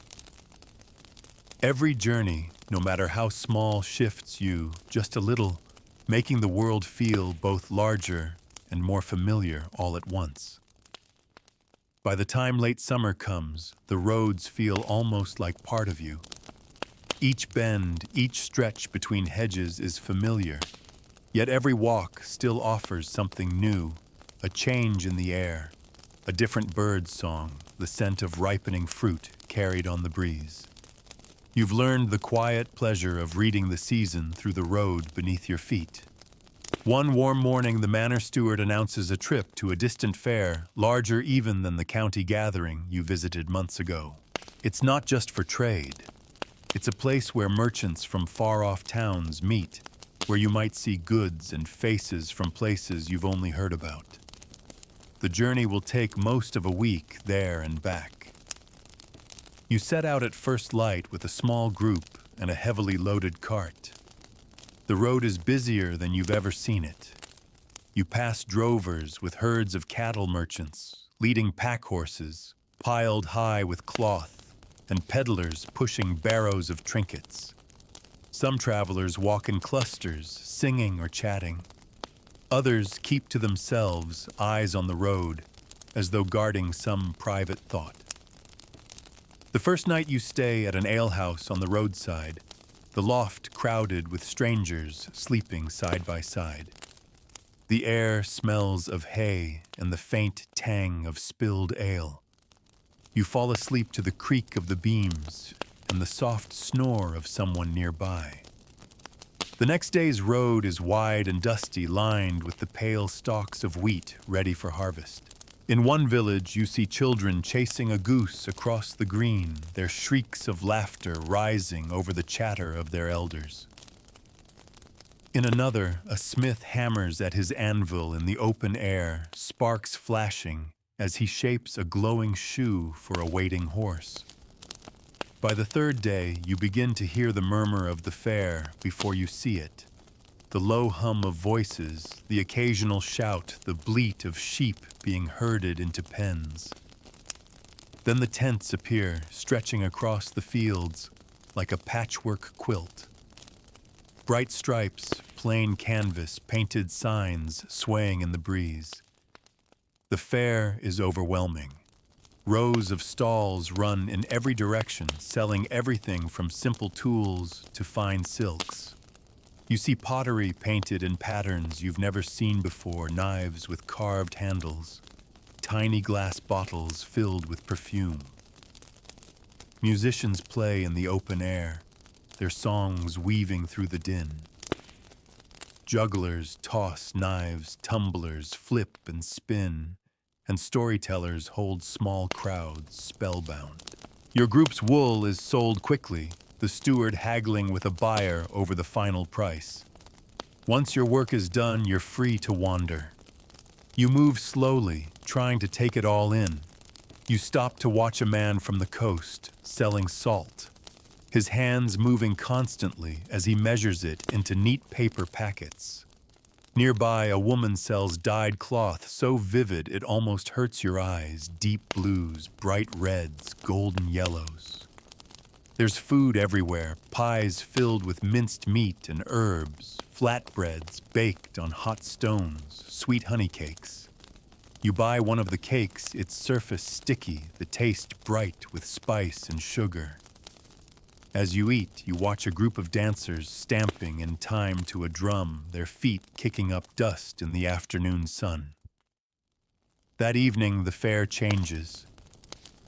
Every journey, no matter how small, shifts you just a little, making the world feel both larger and more familiar all at once. By the time late summer comes, the roads feel almost like part of you. Each bend, each stretch between hedges is familiar, yet every walk still offers something new, a change in the air, a different bird's song, the scent of ripening fruit carried on the breeze. You've learned the quiet pleasure of reading the season through the road beneath your feet. One warm morning, the manor steward announces a trip to a distant fair, larger even than the county gathering you visited months ago. It's not just for trade. It's a place where merchants from far-off towns meet, where you might see goods and faces from places you've only heard about. The journey will take most of a week there and back. You set out at first light with a small group and a heavily loaded cart. The road is busier than you've ever seen it. You pass drovers with herds of cattle merchants, leading pack horses, piled high with cloth, and peddlers pushing barrows of trinkets. Some travelers walk in clusters, singing or chatting. Others keep to themselves, eyes on the road, as though guarding some private thought. The first night you stay at an alehouse on the roadside, the loft crowded with strangers sleeping side by side. The air smells of hay and the faint tang of spilled ale. You fall asleep to the creak of the beams and the soft snore of someone nearby. The next day's road is wide and dusty, lined with the pale stalks of wheat ready for harvest. In one village, you see children chasing a goose across the green, their shrieks of laughter rising over the chatter of their elders. In another, a smith hammers at his anvil in the open air, sparks flashing as he shapes a glowing shoe for a waiting horse. By the third day, you begin to hear the murmur of the fair before you see it. The low hum of voices, the occasional shout, the bleat of sheep being herded into pens. Then the tents appear, stretching across the fields like a patchwork quilt. Bright stripes, plain canvas, painted signs swaying in the breeze. The fair is overwhelming. Rows of stalls run in every direction, selling everything from simple tools to fine silks. You see pottery painted in patterns you've never seen before, knives with carved handles, tiny glass bottles filled with perfume. Musicians play in the open air, their songs weaving through the din. Jugglers toss knives, tumblers flip and spin, and storytellers hold small crowds spellbound. Your group's wool is sold quickly, the steward haggling with a buyer over the final price. Once your work is done, you're free to wander. You move slowly, trying to take it all in. You stop to watch a man from the coast, selling salt, his hands moving constantly as he measures it into neat paper packets. Nearby, a woman sells dyed cloth so vivid it almost hurts your eyes, deep blues, bright reds, golden yellows. There's food everywhere, pies filled with minced meat and herbs, flatbreads baked on hot stones, sweet honey cakes. You buy one of the cakes, its surface sticky, the taste bright with spice and sugar. As you eat, you watch a group of dancers stamping in time to a drum, their feet kicking up dust in the afternoon sun. That evening, the fair changes.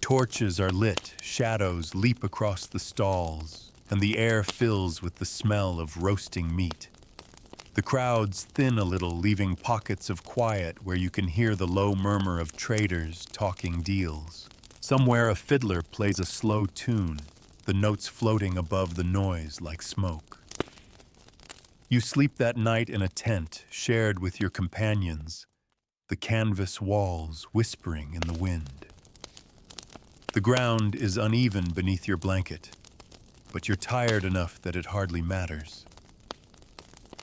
Torches are lit, shadows leap across the stalls, and the air fills with the smell of roasting meat. The crowds thin a little, leaving pockets of quiet where you can hear the low murmur of traders talking deals. Somewhere a fiddler plays a slow tune, the notes floating above the noise like smoke. You sleep that night in a tent shared with your companions, the canvas walls whispering in the wind. The ground is uneven beneath your blanket, but you're tired enough that it hardly matters.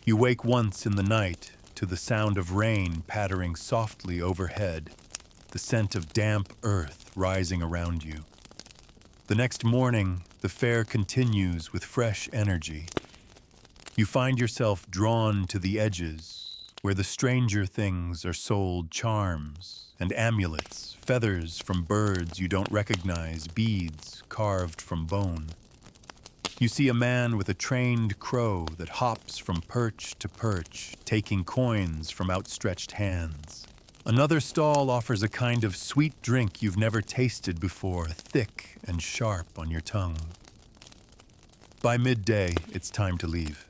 You wake once in the night to the sound of rain pattering softly overhead, the scent of damp earth rising around you. The next morning, the fair continues with fresh energy. You find yourself drawn to the edges, where the stranger things are sold, charms and amulets, feathers from birds you don't recognize, beads carved from bone. You see a man with a trained crow that hops from perch to perch, taking coins from outstretched hands. Another stall offers a kind of sweet drink you've never tasted before, thick and sharp on your tongue. By midday, it's time to leave.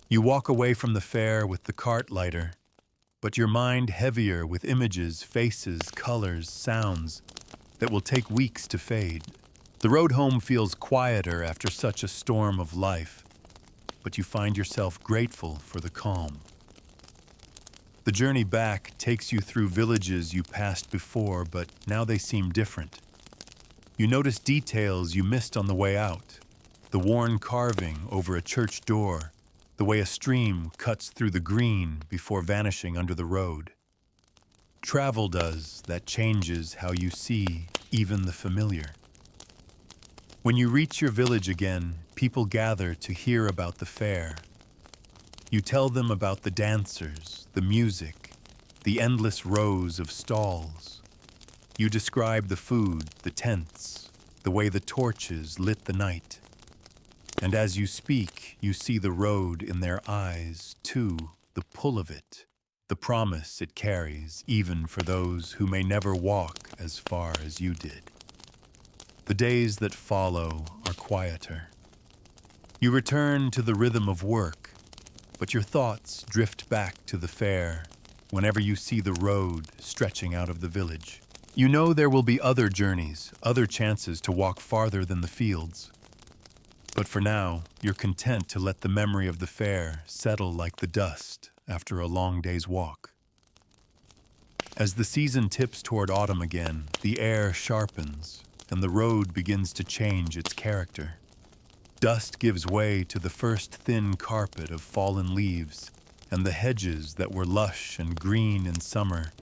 You walk away from the fair with the cart lighter, but your mind heavier with images, faces, colors, sounds that will take weeks to fade. The road home feels quieter after such a storm of life, but you find yourself grateful for the calm. The journey back takes you through villages you passed before, but now they seem different. You notice details you missed on the way out, the worn carving over a church door, the way a stream cuts through the green before vanishing under the road. Travel does that changes how you see even the familiar. When you reach your village again, people gather to hear about the fair. You tell them about the dancers, the music, the endless rows of stalls. You describe the food, the tents, the way the torches lit the night. And as you speak, you see the road in their eyes, too, the pull of it, the promise it carries, even for those who may never walk as far as you did. The days that follow are quieter. You return to the rhythm of work, but your thoughts drift back to the fair whenever you see the road stretching out of the village. You know there will be other journeys, other chances to walk farther than the fields. But for now, you're content to let the memory of the fair settle like the dust after a long day's walk. As the season tips toward autumn again, the air sharpens and the road begins to change its character. Dust gives way to the first thin carpet of fallen leaves, and the hedges that were lush and green in summer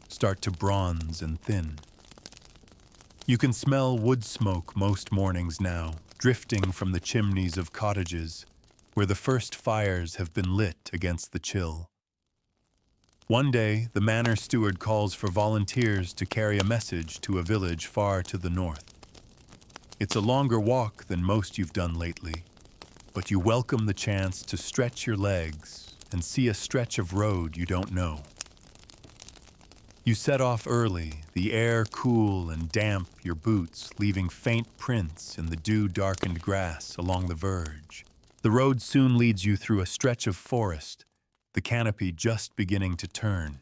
start to bronze and thin. You can smell wood smoke most mornings now, drifting from the chimneys of cottages where the first fires have been lit against the chill. One day, the manor steward calls for volunteers to carry a message to a village far to the north. It's a longer walk than most you've done lately, but you welcome the chance to stretch your legs and see a stretch of road you don't know. You set off early, the air cool and damp your boots, leaving faint prints in the dew-darkened grass along the verge. The road soon leads you through a stretch of forest, the canopy just beginning to turn.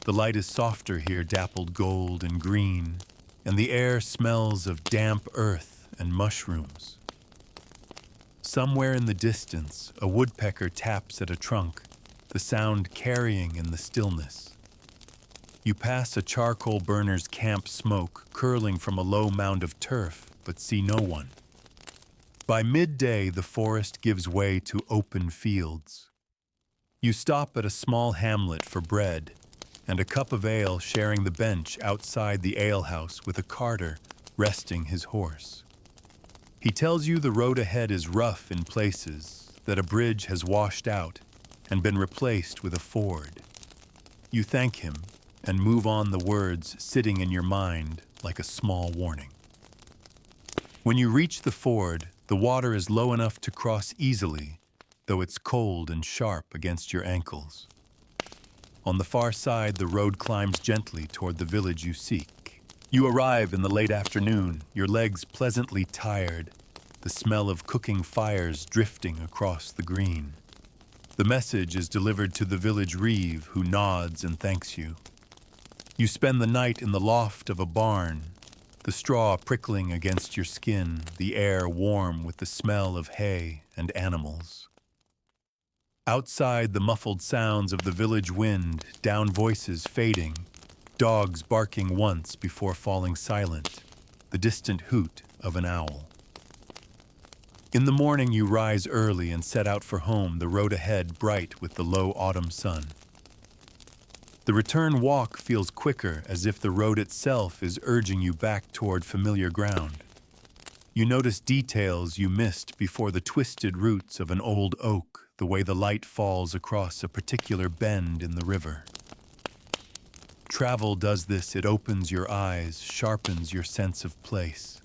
The light is softer here, dappled gold and green, and the air smells of damp earth and mushrooms. Somewhere in the distance, a woodpecker taps at a trunk, the sound carrying in the stillness. You pass a charcoal burner's camp smoke curling from a low mound of turf, but see no one. By midday, the forest gives way to open fields. You stop at a small hamlet for bread and a cup of ale, sharing the bench outside the alehouse with a carter resting his horse. He tells you the road ahead is rough in places, that a bridge has washed out and been replaced with a ford. You thank him and move on, the words sitting in your mind like a small warning. When you reach the ford, the water is low enough to cross easily, though it's cold and sharp against your ankles. On the far side, the road climbs gently toward the village you seek. You arrive in the late afternoon, your legs pleasantly tired, the smell of cooking fires drifting across the green. The message is delivered to the village reeve, who nods and thanks you. You spend the night in the loft of a barn, the straw prickling against your skin, the air warm with the smell of hay and animals. Outside, the muffled sounds of the village wind, down voices fading, dogs barking once before falling silent, the distant hoot of an owl. In the morning, you rise early and set out for home, the road ahead bright with the low autumn sun. The return walk feels quicker, as if the road itself is urging you back toward familiar ground. You notice details you missed before, the twisted roots of an old oak, the way the light falls across a particular bend in the river. Travel does this. It opens your eyes, sharpens your sense of place.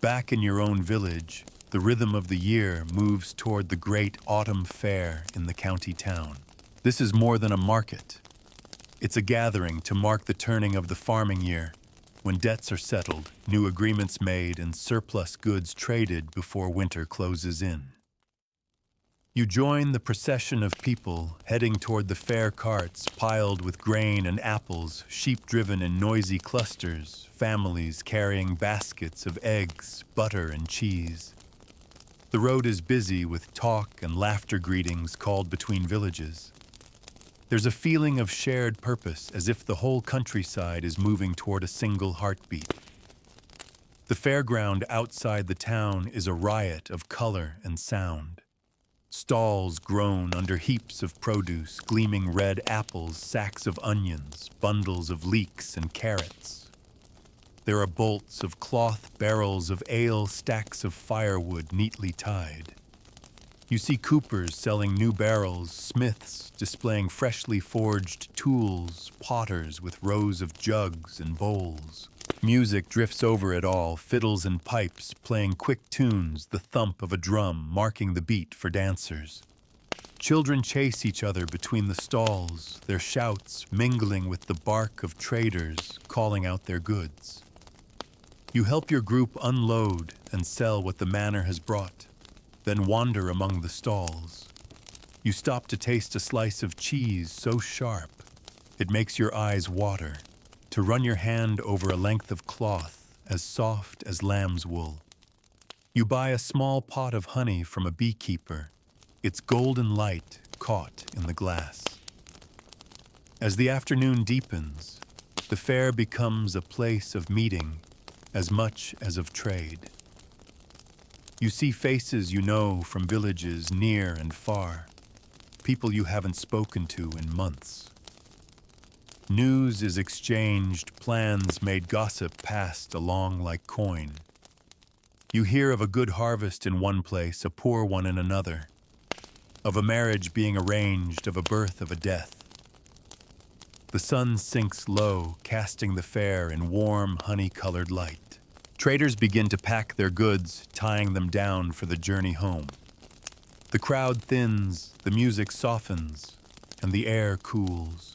Back in your own village, the rhythm of the year moves toward the great autumn fair in the county town. This is more than a market. It's a gathering to mark the turning of the farming year, when debts are settled, new agreements made, and surplus goods traded before winter closes in. You join the procession of people heading toward the fair carts piled with grain and apples, sheep driven in noisy clusters, families carrying baskets of eggs, butter, and cheese. The road is busy with talk and laughter, greetings called between villages. There's a feeling of shared purpose, as if the whole countryside is moving toward a single heartbeat. The fairground outside the town is a riot of color and sound. Stalls groan under heaps of produce, gleaming red apples, sacks of onions, bundles of leeks and carrots. There are bolts of cloth, barrels of ale, stacks of firewood neatly tied. You see coopers selling new barrels, smiths displaying freshly forged tools, potters with rows of jugs and bowls. Music drifts over it all, fiddles and pipes playing quick tunes, the thump of a drum marking the beat for dancers. Children chase each other between the stalls, their shouts mingling with the bark of traders calling out their goods. You help your group unload and sell what the manor has brought, then wander among the stalls. You stop to taste a slice of cheese so sharp it makes your eyes water, to run your hand over a length of cloth as soft as lamb's wool. You buy a small pot of honey from a beekeeper, its golden light caught in the glass. As the afternoon deepens, the fair becomes a place of meeting as much as of trade. You see faces you know from villages near and far, people you haven't spoken to in months. News is exchanged, plans made, gossip passed along like coin. You hear of a good harvest in one place, a poor one in another, of a marriage being arranged, of a birth, of a death. The sun sinks low, casting the fair in warm, honey-colored light. Traders begin to pack their goods, tying them down for the journey home. The crowd thins, the music softens, and the air cools.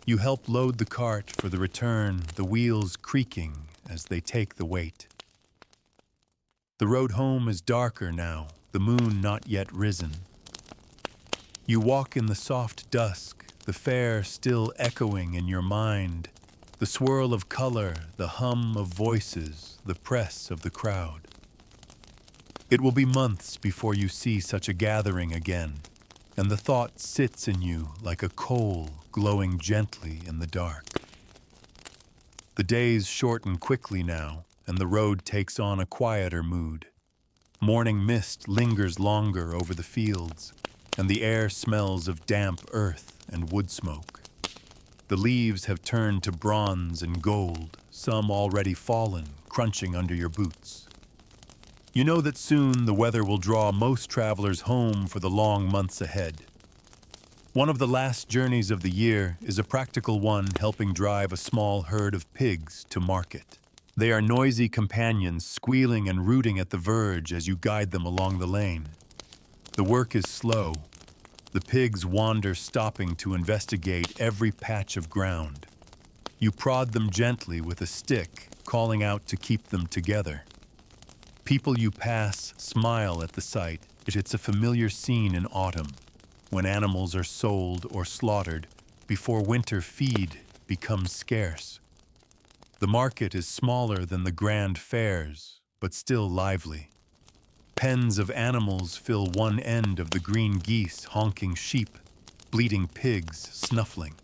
You help load the cart for the return, the wheels creaking as they take the weight. The road home is darker now, the moon not yet risen. You walk in the soft dusk, the fair still echoing in your mind, the swirl of color, the hum of voices, the press of the crowd. It will be months before you see such a gathering again, and the thought sits in you like a coal glowing gently in the dark. The days shorten quickly now, and the road takes on a quieter mood. Morning mist lingers longer over the fields, and the air smells of damp earth and wood smoke. The leaves have turned to bronze and gold, some already fallen, crunching under your boots. You know that soon the weather will draw most travelers home for the long months ahead. One of the last journeys of the year is a practical one, helping drive a small herd of pigs to market. They are noisy companions, squealing and rooting at the verge as you guide them along the lane. The work is slow. The pigs wander, stopping to investigate every patch of ground. You prod them gently with a stick, calling out to keep them together. People you pass smile at the sight. It's a familiar scene in autumn, when animals are sold or slaughtered before winter feed becomes scarce. The market is smaller than the grand fairs, but still lively. Pens of animals fill one end of the green geese honking sheep, bleating pigs snuffling.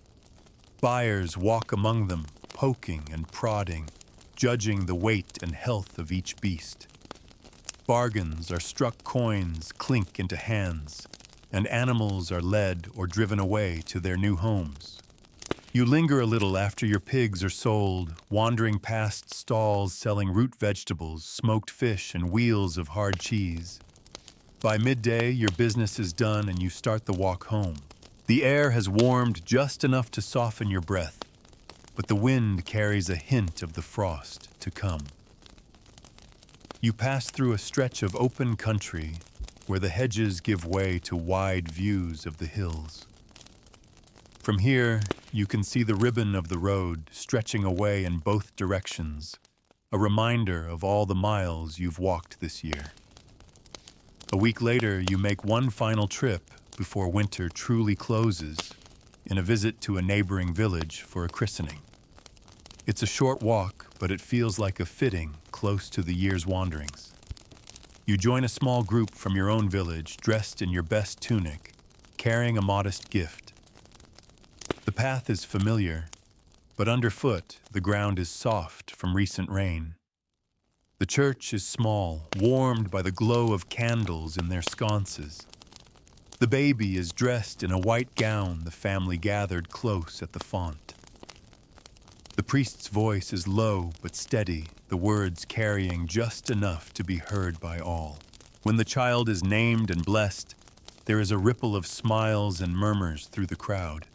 Buyers walk among them, poking and prodding, judging the weight and health of each beast. Bargains are struck, coins clink into hands, and animals are led or driven away to their new homes. You linger a little after your pigs are sold, wandering past stalls selling root vegetables, smoked fish, and wheels of hard cheese. By midday, your business is done and you start the walk home. The air has warmed just enough to soften your breath, but the wind carries a hint of the frost to come. You pass through a stretch of open country where the hedges give way to wide views of the hills. From here, you can see the ribbon of the road stretching away in both directions, a reminder of all the miles you've walked this year. A week later, you make one final trip before winter truly closes, in a visit to a neighboring village for a christening. It's a short walk, but it feels like a fitting close to the year's wanderings. You join a small group from your own village, dressed in your best tunic, carrying a modest gift. The path is familiar, but underfoot the ground is soft from recent rain. The church is small, warmed by the glow of candles in their sconces. The baby is dressed in a white gown, the family gathered close at the font. The priest's voice is low but steady, the words carrying just enough to be heard by all. When the child is named and blessed, there is a ripple of smiles and murmurs through the crowd.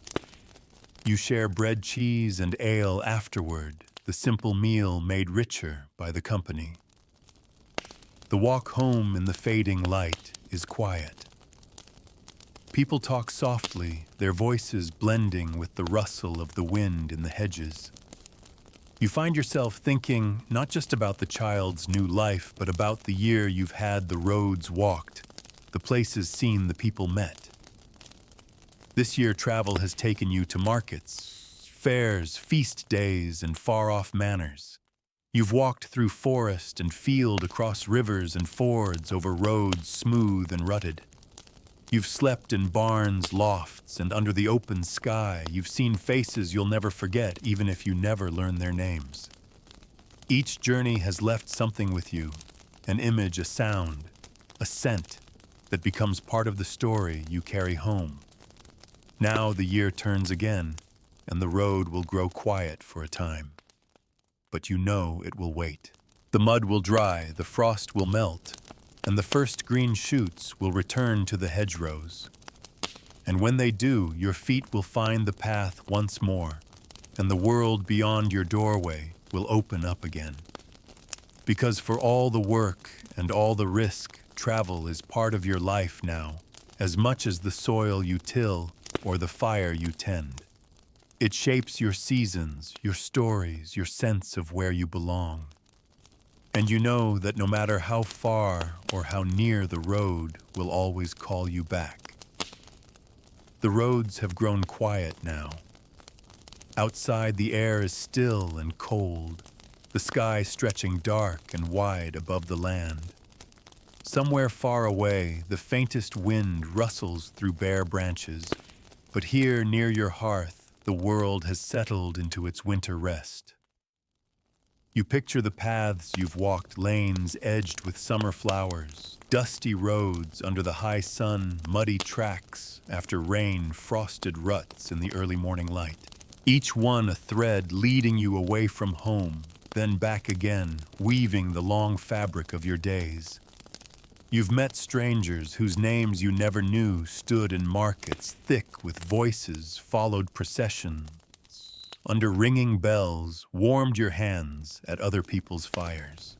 You share bread, cheese, and ale afterward, the simple meal made richer by the company. The walk home in the fading light is quiet. People talk softly, their voices blending with the rustle of the wind in the hedges. You find yourself thinking not just about the child's new life, but about the year you've had, the roads walked, the places seen, the people met. This year travel has taken you to markets, fairs, feast days, and far-off manors. You've walked through forest and field, across rivers and fords, over roads smooth and rutted. You've slept in barns, lofts, and under the open sky. You've seen faces you'll never forget, even if you never learn their names. Each journey has left something with you, an image, a sound, a scent that becomes part of the story you carry home. Now the year turns again, and the road will grow quiet for a time. But you know it will wait. The mud will dry, the frost will melt, and the first green shoots will return to the hedgerows. And when they do, your feet will find the path once more, and the world beyond your doorway will open up again. Because for all the work and all the risk, travel is part of your life now, as much as the soil you till or the fire you tend. It shapes your seasons, your stories, your sense of where you belong. And you know that no matter how far or how near the road will always call you back. The roads have grown quiet now. Outside the air is still and cold, the sky stretching dark and wide above the land. Somewhere far away, the faintest wind rustles through bare branches, but here near your hearth, the world has settled into its winter rest. You picture the paths you've walked, lanes edged with summer flowers, dusty roads under the high sun, muddy tracks after rain, frosted ruts in the early morning light. Each one a thread leading you away from home, then back again, weaving the long fabric of your days. You've met strangers whose names you never knew stood in markets thick with voices, followed processions, under ringing bells, warmed your hands at other people's fires.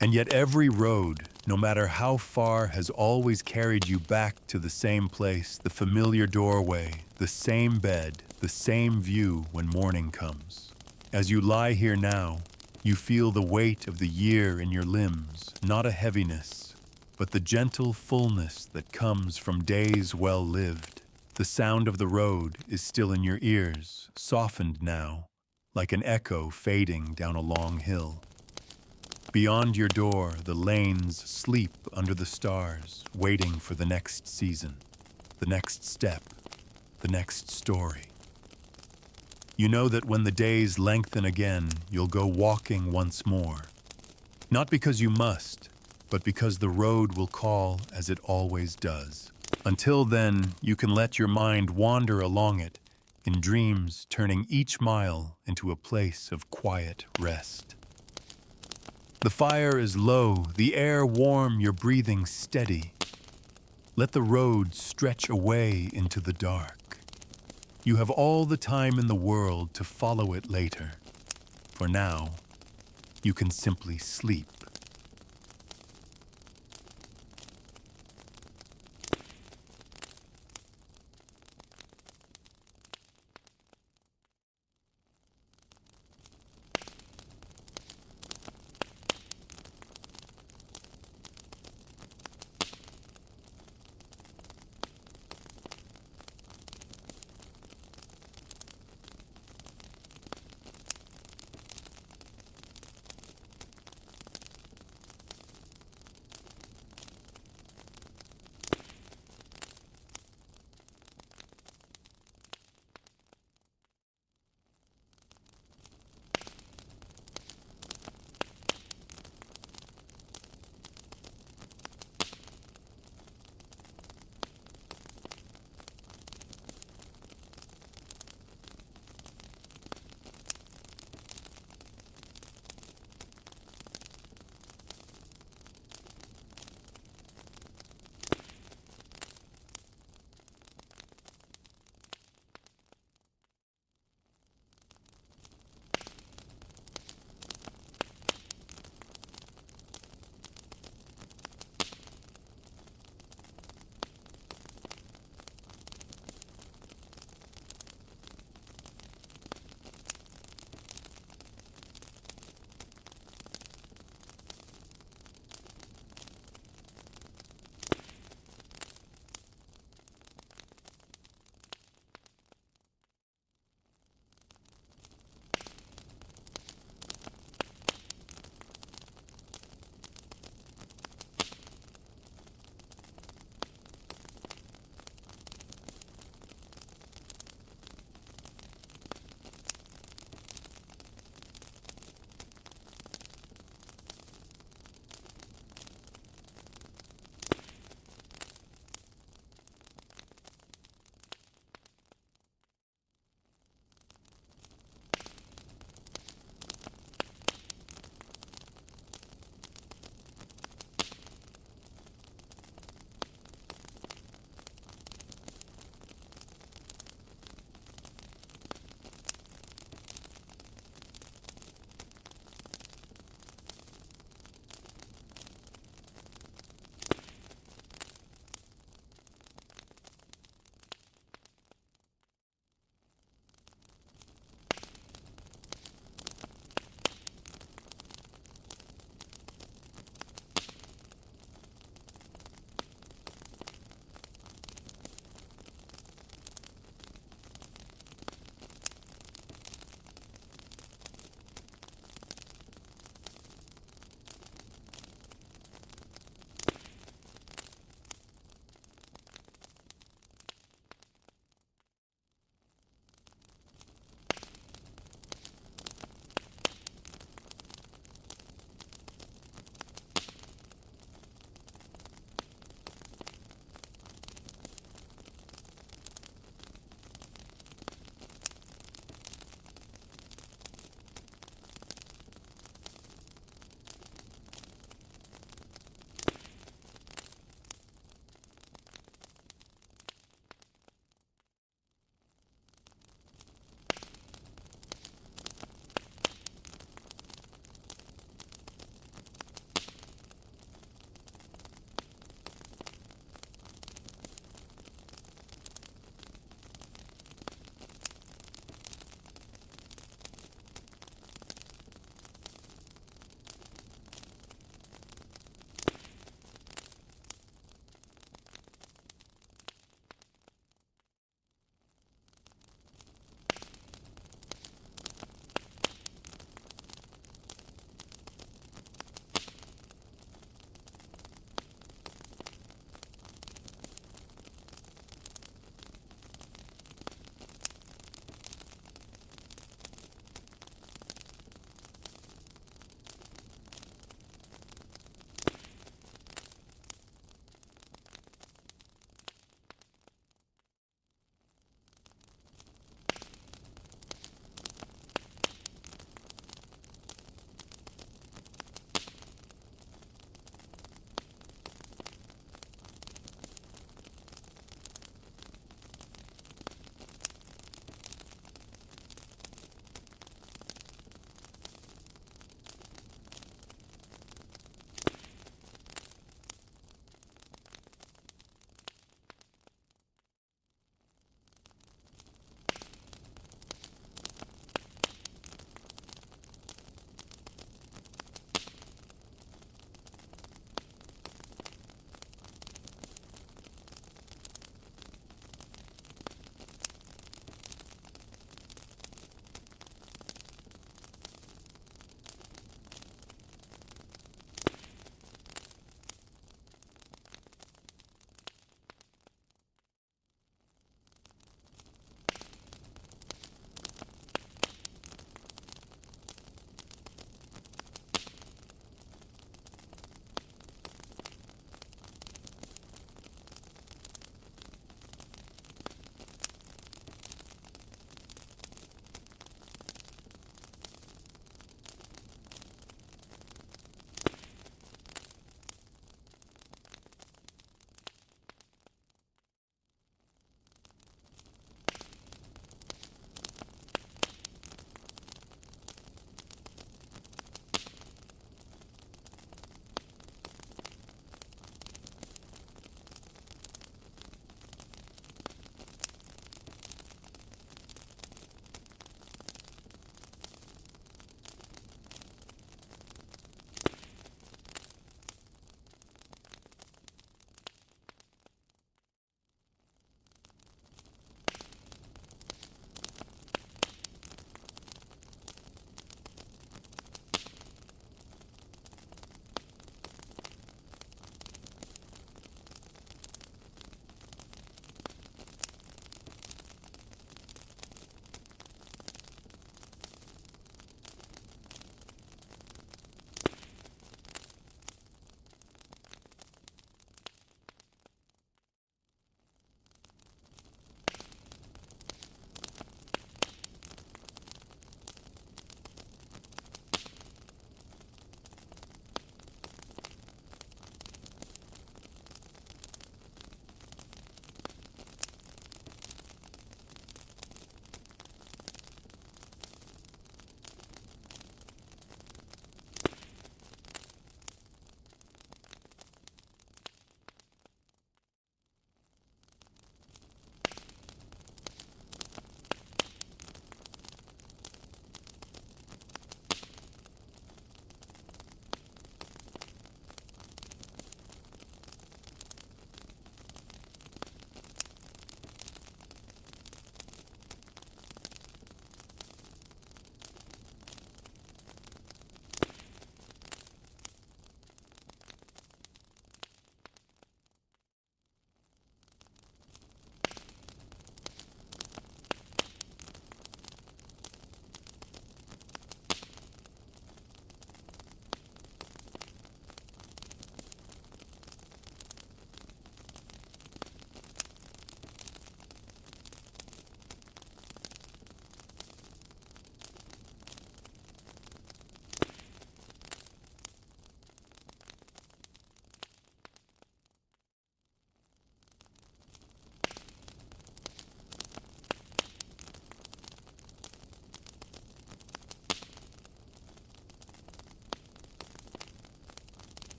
And yet every road, no matter how far, has always carried you back to the same place, the familiar doorway, the same bed, the same view when morning comes. As you lie here now, you feel the weight of the year in your limbs, not a heaviness, but the gentle fullness that comes from days well lived. The sound of the road is still in your ears, softened now, like an echo fading down a long hill. Beyond your door, the lanes sleep under the stars, waiting for the next season, the next step, the next story. You know that when the days lengthen again, you'll go walking once more. Not because you must, but because the road will call as it always does. Until then, you can let your mind wander along it, in dreams turning each mile into a place of quiet rest. The fire is low, the air warm, your breathing steady. Let the road stretch away into the dark. You have all the time in the world to follow it later. For now, you can simply sleep.